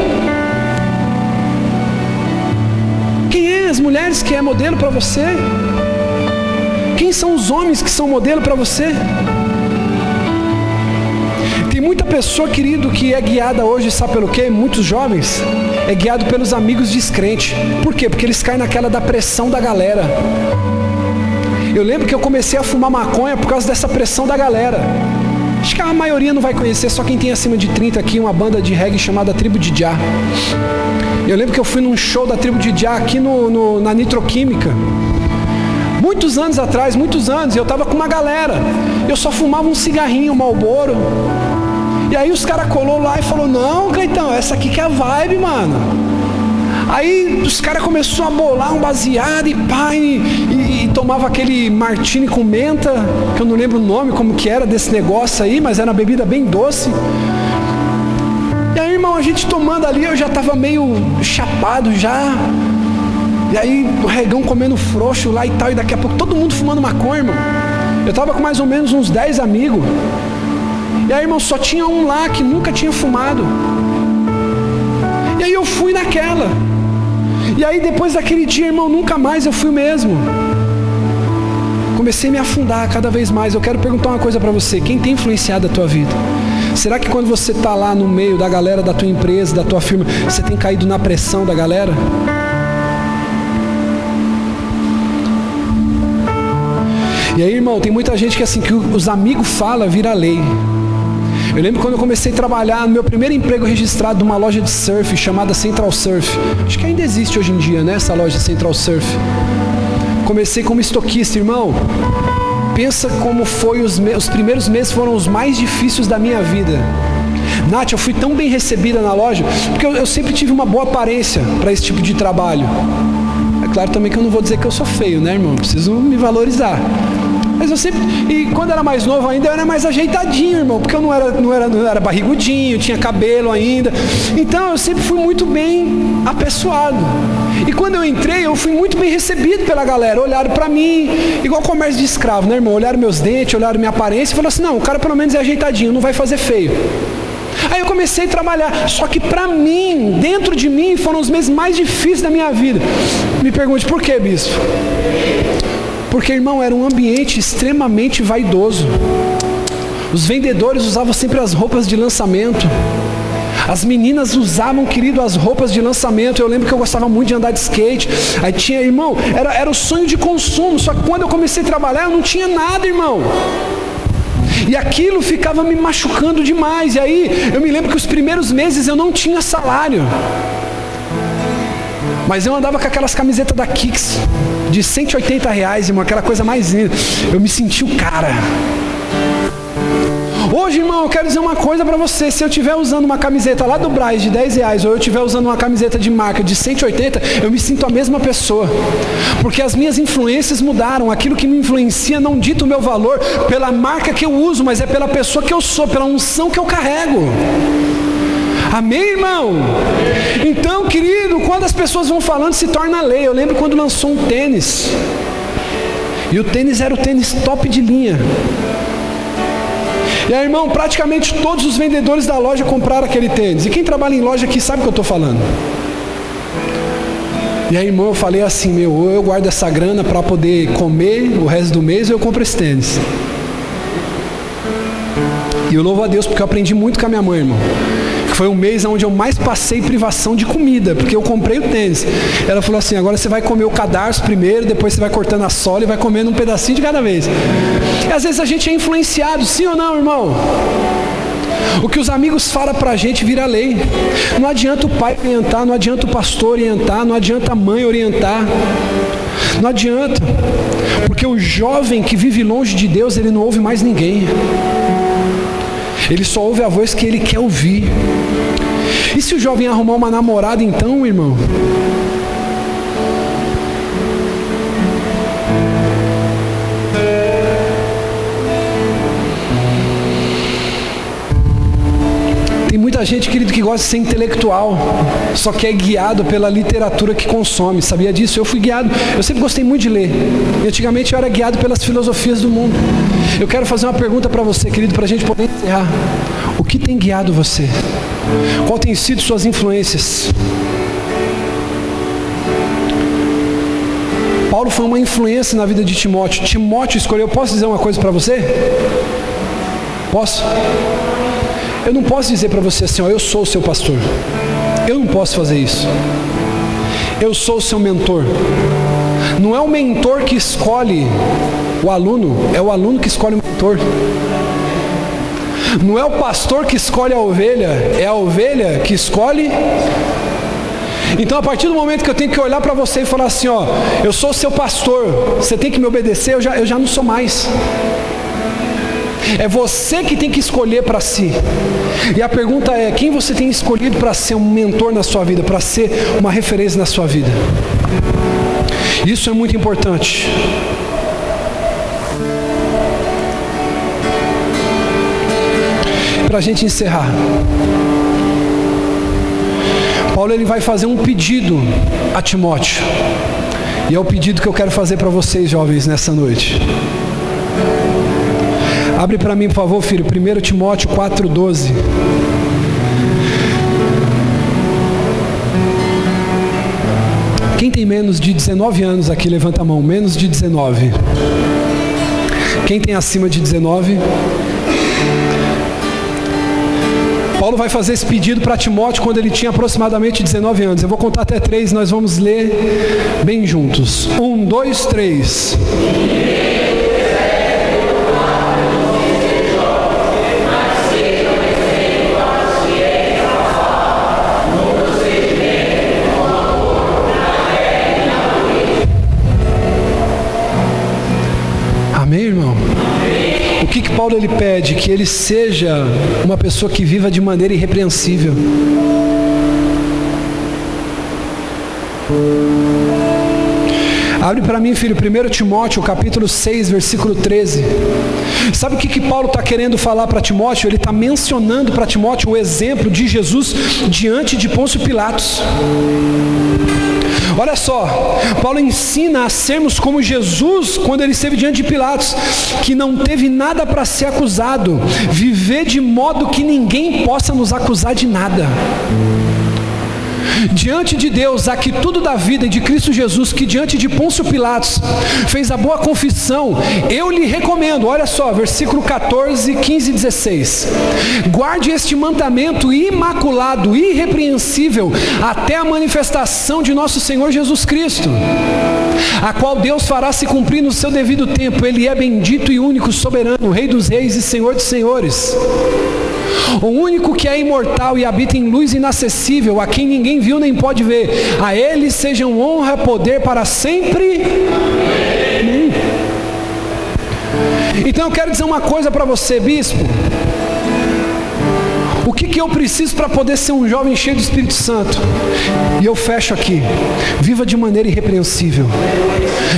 Quem é as mulheres que é modelo para você? Quem são os homens que são modelo para você? Tem muita pessoa, querido, que é guiada hoje, sabe pelo quê? Muitos jovens é guiado pelos amigos descrentes. Por quê? Porque eles caem naquela da pressão da galera. Eu lembro que eu comecei a fumar maconha por causa dessa pressão da galera. Acho que a maioria não vai conhecer, só quem tem acima de 30 aqui, uma banda de reggae chamada Tribo de Jah. Eu lembro que eu fui num show da Tribo de Jah aqui na Nitroquímica. Muitos anos atrás, e eu tava com uma galera. Eu só fumava um cigarrinho, um Marlboro. E aí os caras colou lá e falou: não, Cleitão, essa aqui que é a vibe, mano. Aí os caras começaram a bolar um baseado e pá, e tomava aquele martini com menta, que eu não lembro o nome, como que era desse negócio aí, mas era uma bebida bem doce. E aí, irmão, a gente tomando ali, eu já tava meio chapado já. E aí o regão comendo frouxo lá e tal, e daqui a pouco todo mundo fumando maconha, irmão. Eu tava com mais ou menos uns 10 amigos. E aí, irmão, só tinha um lá que nunca tinha fumado. E aí eu fui naquela. E aí depois daquele dia, irmão, nunca mais eu fui o mesmo. Comecei a me afundar cada vez mais. Eu quero perguntar uma coisa para você: quem tem influenciado a tua vida? Será que quando você está lá no meio da galera da tua empresa, da tua firma, você tem caído na pressão da galera? E aí, irmão, tem muita gente que assim, que os amigos falam, vira lei. Eu lembro quando eu comecei a trabalhar no meu primeiro emprego registrado numa loja de surf chamada Central Surf. Acho que ainda existe hoje em dia, né, essa loja Central Surf. Comecei como estoquista, irmão. Pensa como foi os primeiros meses foram os mais difíceis da minha vida. Nath, eu fui tão bem recebida na loja, porque eu sempre tive uma boa aparência para esse tipo de trabalho. É claro também que eu não vou dizer que eu sou feio, né, irmão? Preciso me valorizar. Mas eu sempre, e quando eu era mais novo ainda, eu era mais ajeitadinho, irmão, porque eu não era barrigudinho, tinha cabelo ainda. Então eu sempre fui muito bem apessoado. E quando eu entrei, eu fui muito bem recebido pela galera. Olharam pra mim, igual comércio de escravo, né, irmão? Olharam meus dentes, olharam minha aparência e falaram assim: não, o cara pelo menos é ajeitadinho, não vai fazer feio. Aí eu comecei a trabalhar, só que pra mim, dentro de mim, foram os meses mais difíceis da minha vida. Me pergunte, por quê, bispo? Porque, irmão, era um ambiente extremamente vaidoso. Os vendedores usavam sempre as roupas de lançamento. As meninas usavam, querido, as roupas de lançamento. Eu lembro que eu gostava muito de andar de skate. Aí tinha, irmão, era o sonho de consumo. Só que quando eu comecei a trabalhar, eu não tinha nada, irmão. E aquilo ficava me machucando demais. E aí, eu me lembro que os primeiros meses eu não tinha salário. Mas eu andava com aquelas camisetas da Kicks de R$180, irmão, aquela coisa mais linda. Eu me senti o cara. Hoje, irmão, eu quero dizer uma coisa para você. Se eu estiver usando uma camiseta lá do Braz de R$10, ou eu estiver usando uma camiseta de marca de 180, eu me sinto a mesma pessoa. Porque as minhas influências mudaram. Aquilo que me influencia não dita o meu valor pela marca que eu uso, mas é pela pessoa que eu sou, pela unção que eu carrego. Amém, irmão? Então, querido, quando as pessoas vão falando, se torna lei. Eu lembro quando lançou um tênis. E o tênis era o tênis top de linha. E aí, irmão, praticamente todos os vendedores da loja compraram aquele tênis. E quem trabalha em loja aqui sabe o que eu estou falando. E aí, irmão, eu falei assim, ou eu guardo essa grana para poder comer o resto do mês, ou eu compro esse tênis. E eu louvo a Deus porque eu aprendi muito com a minha mãe, irmão. Foi um mês onde eu mais passei privação de comida, porque eu comprei o tênis. Ela falou assim: agora você vai comer o cadarço primeiro, depois você vai cortando a sola e vai comendo um pedacinho de cada vez. E às vezes a gente é influenciado, sim ou não, irmão? O que os amigos falam pra gente vira lei. Não adianta o pai orientar, não adianta o pastor orientar, não adianta a mãe orientar. Não adianta. Porque o jovem que vive longe de Deus, ele não ouve mais ninguém. Ele só ouve a voz que ele quer ouvir. E se o jovem arrumar uma namorada então, irmão? Tem muita gente, querido, que gosta de ser intelectual, só que é guiado pela literatura que consome. Sabia disso? Eu fui guiado, eu sempre gostei muito de ler. E antigamente eu era guiado pelas filosofias do mundo. Eu quero fazer uma pergunta para você, querido, para a gente poder encerrar. O que tem guiado você? Qual tem sido suas influências? Paulo foi uma influência na vida de Timóteo. Timóteo escolheu. Posso dizer uma coisa para você? Posso? Eu não posso dizer para você assim, ó, eu sou o seu pastor. Eu não posso fazer isso. Eu sou o seu mentor. Não é o mentor que escolhe o aluno, é o aluno que escolhe o mentor. Não é o pastor que escolhe a ovelha, é a ovelha que escolhe. Então, a partir do momento que eu tenho que olhar para você e falar assim, ó, eu sou o seu pastor, você tem que me obedecer, eu já não sou mais. É você que tem que escolher para si. E a pergunta é, quem você tem escolhido para ser um mentor na sua vida, para ser uma referência na sua vida? Isso é muito importante. Para a gente encerrar, Paulo ele vai fazer um pedido a Timóteo. E é o pedido que eu quero fazer para vocês, jovens, nessa noite. Abre para mim, por favor, filho, 1 Timóteo 4,12. Quem tem menos de 19 anos aqui, levanta a mão. Menos de 19. Quem tem acima de 19? Paulo vai fazer esse pedido para Timóteo quando ele tinha aproximadamente 19 anos. Eu vou contar até 3, nós vamos ler bem juntos. 1, 2, 3. Amém, irmão? O que Paulo Paulo ele pede que ele seja uma pessoa que viva de maneira irrepreensível. Abre para mim, filho, 1 Timóteo, capítulo 6, versículo 13. Sabe o que Paulo está querendo falar para Timóteo? Ele está mencionando para Timóteo o exemplo de Jesus diante de Pôncio Pilatos. Olha só, Paulo ensina a sermos como Jesus quando ele esteve diante de Pilatos, que não teve nada para ser acusado, viver de modo que ninguém possa nos acusar de nada. Diante de Deus, aqui tudo da vida e de Cristo Jesus, que diante de Pôncio Pilatos fez a boa confissão, eu lhe recomendo, olha só, versículo 14, 15 e 16, guarde este mandamento imaculado, irrepreensível, até a manifestação de nosso Senhor Jesus Cristo, a qual Deus fará se cumprir no seu devido tempo. Ele é bendito e único, soberano, Rei dos reis e Senhor dos senhores, o único que é imortal e habita em luz inacessível, a quem ninguém viu nem pode ver. A Ele sejam honra, poder para sempre. Amém. Então eu quero dizer uma coisa para você, bispo. O que eu preciso para poder ser um jovem cheio do Espírito Santo? E eu fecho aqui. Viva de maneira irrepreensível.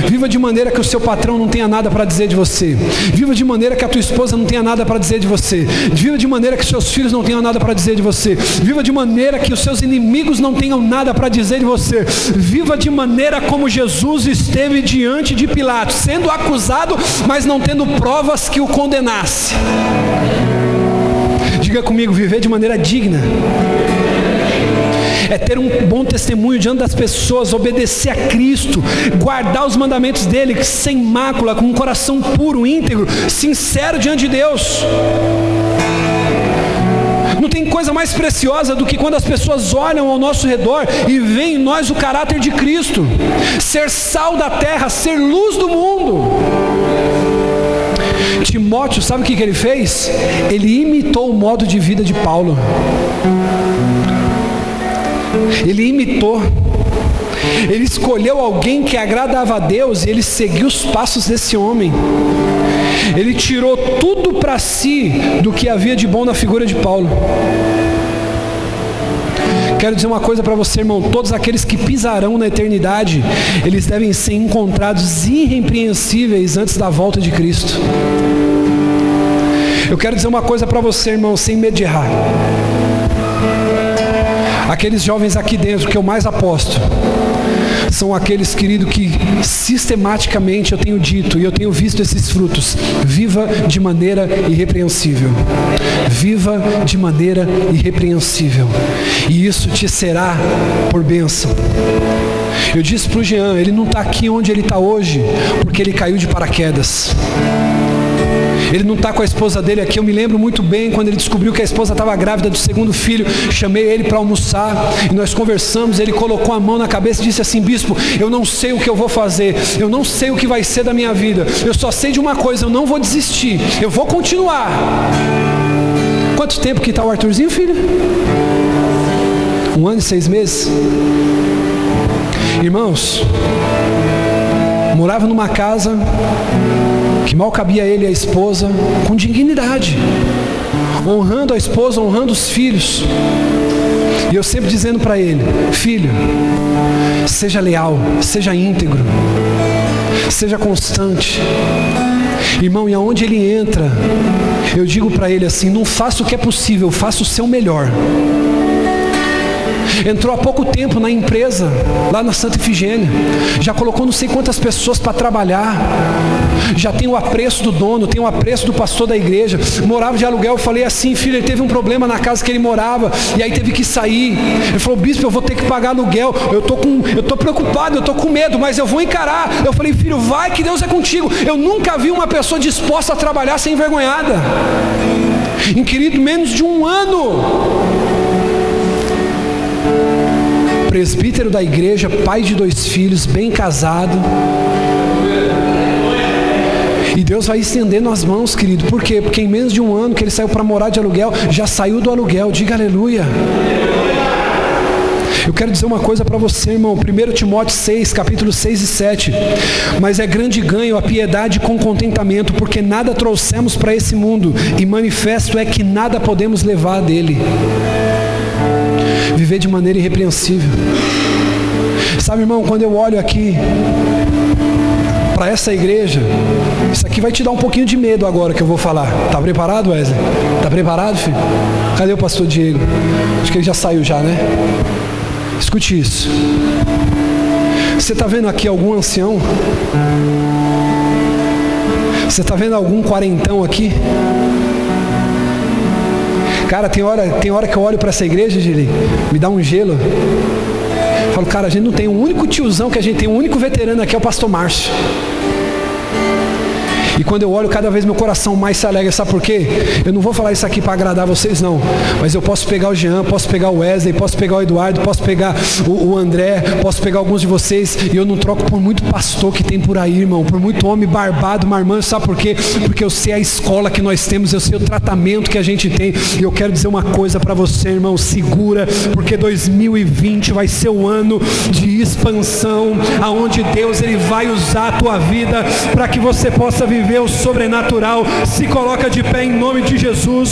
Viva de maneira que o seu patrão não tenha nada para dizer de você. Viva de maneira que a tua esposa não tenha nada para dizer de você. Viva de maneira que seus filhos não tenham nada para dizer de você. Viva de maneira que os seus inimigos não tenham nada para dizer de você. Viva de maneira como Jesus esteve diante de Pilatos, sendo acusado, mas não tendo provas que o condenasse. Diga comigo, viver de maneira digna é ter um bom testemunho diante das pessoas, obedecer a Cristo, guardar os mandamentos dele sem mácula, com um coração puro, íntegro, sincero diante de Deus. Não tem coisa mais preciosa do que quando as pessoas olham ao nosso redor e veem em nós o caráter de Cristo, ser sal da terra, ser luz do mundo. Timóteo, sabe o que ele fez? Ele imitou o modo de vida de Paulo. Ele imitou. Ele escolheu alguém que agradava a Deus e ele seguiu os passos desse homem. Ele tirou tudo para si do que havia de bom na figura de Paulo. Quero dizer uma coisa para você, irmão. Todos aqueles que pisarão na eternidade, eles devem ser encontrados irrepreensíveis antes da volta de Cristo. Eu quero dizer uma coisa para você, irmão, sem medo de errar. Aqueles jovens aqui dentro que eu mais aposto são aqueles, querido, que sistematicamente eu tenho dito e eu tenho visto esses frutos. Viva de maneira irrepreensível. Viva de maneira irrepreensível. E isso te será por bênção. Eu disse para o Jean, ele não está aqui onde ele está hoje porque ele caiu de paraquedas. Ele não está com a esposa dele aqui. Eu me lembro muito bem quando ele descobriu que a esposa estava grávida do segundo filho. Chamei ele para almoçar e nós conversamos. Ele colocou a mão na cabeça e disse assim: bispo, eu não sei o que eu vou fazer, eu não sei o que vai ser da minha vida, eu só sei de uma coisa: eu não vou desistir, eu vou continuar. Quanto tempo que está o Arthurzinho, filho? 1 ano e 6 meses. Irmãos, morava numa casa que mal cabia ele e a esposa, com dignidade, honrando a esposa, honrando os filhos. E eu sempre dizendo para ele: filho, seja leal, seja íntegro, seja constante. Irmão, e aonde ele entra, eu digo para ele assim: não faça o que é possível, faça o seu melhor. Entrou há pouco tempo na empresa, lá na Santa Efigênia. Já colocou não sei quantas pessoas para trabalhar. Já tem o apreço do dono, tem o apreço do pastor da igreja. Morava de aluguel, eu falei assim: filho, ele teve um problema na casa que ele morava, e aí teve que sair. Ele falou: bispo, eu vou ter que pagar aluguel. Eu estou preocupado, eu estou com medo, mas eu vou encarar. Eu falei: filho, vai que Deus é contigo. Eu nunca vi uma pessoa disposta a trabalhar sem envergonhada. Em querido, menos de 1 ano. Presbítero da igreja, pai de 2 filhos, bem casado. E Deus vai estendendo as mãos, querido. Por quê? Porque em menos de 1 ano que ele saiu para morar de aluguel, já saiu do aluguel. Diga aleluia. Eu quero dizer uma coisa para você, irmão. 1 Timóteo 6, capítulos 6 e 7. Mas é grande ganho a piedade com contentamento, porque nada trouxemos para esse mundo, e manifesto é que nada podemos levar dele. Viver de maneira irrepreensível. Sabe, irmão, quando eu olho aqui para essa igreja, isso aqui vai te dar um pouquinho de medo agora que eu vou falar. Tá preparado, Wesley? Tá preparado, filho? Cadê o pastor Diego? Acho que ele já saiu já, né? Escute isso. Você está vendo aqui algum ancião? Você está vendo algum quarentão aqui? Cara, tem hora que eu olho para essa igreja, Gili, me dá um gelo. Eu falo, cara, a gente não tem um único tiozão que a gente tem, um único veterano aqui é o pastor Márcio. E quando eu olho, cada vez meu coração mais se alegra. Sabe por quê? Eu não vou falar isso aqui para agradar vocês, não. Mas eu posso pegar o Jean, posso pegar o Wesley, posso pegar o Eduardo, posso pegar o André, posso pegar alguns de vocês, e eu não troco por muito pastor que tem por aí, irmão, por muito homem barbado, marmanjo. Sabe por quê? Porque eu sei a escola que nós temos, eu sei o tratamento que a gente tem. E eu quero dizer uma coisa para você, irmão, segura, porque 2020 vai ser o ano de expansão, aonde Deus ele vai usar a tua vida para que você possa viver o sobrenatural. Se coloca de pé em nome de Jesus.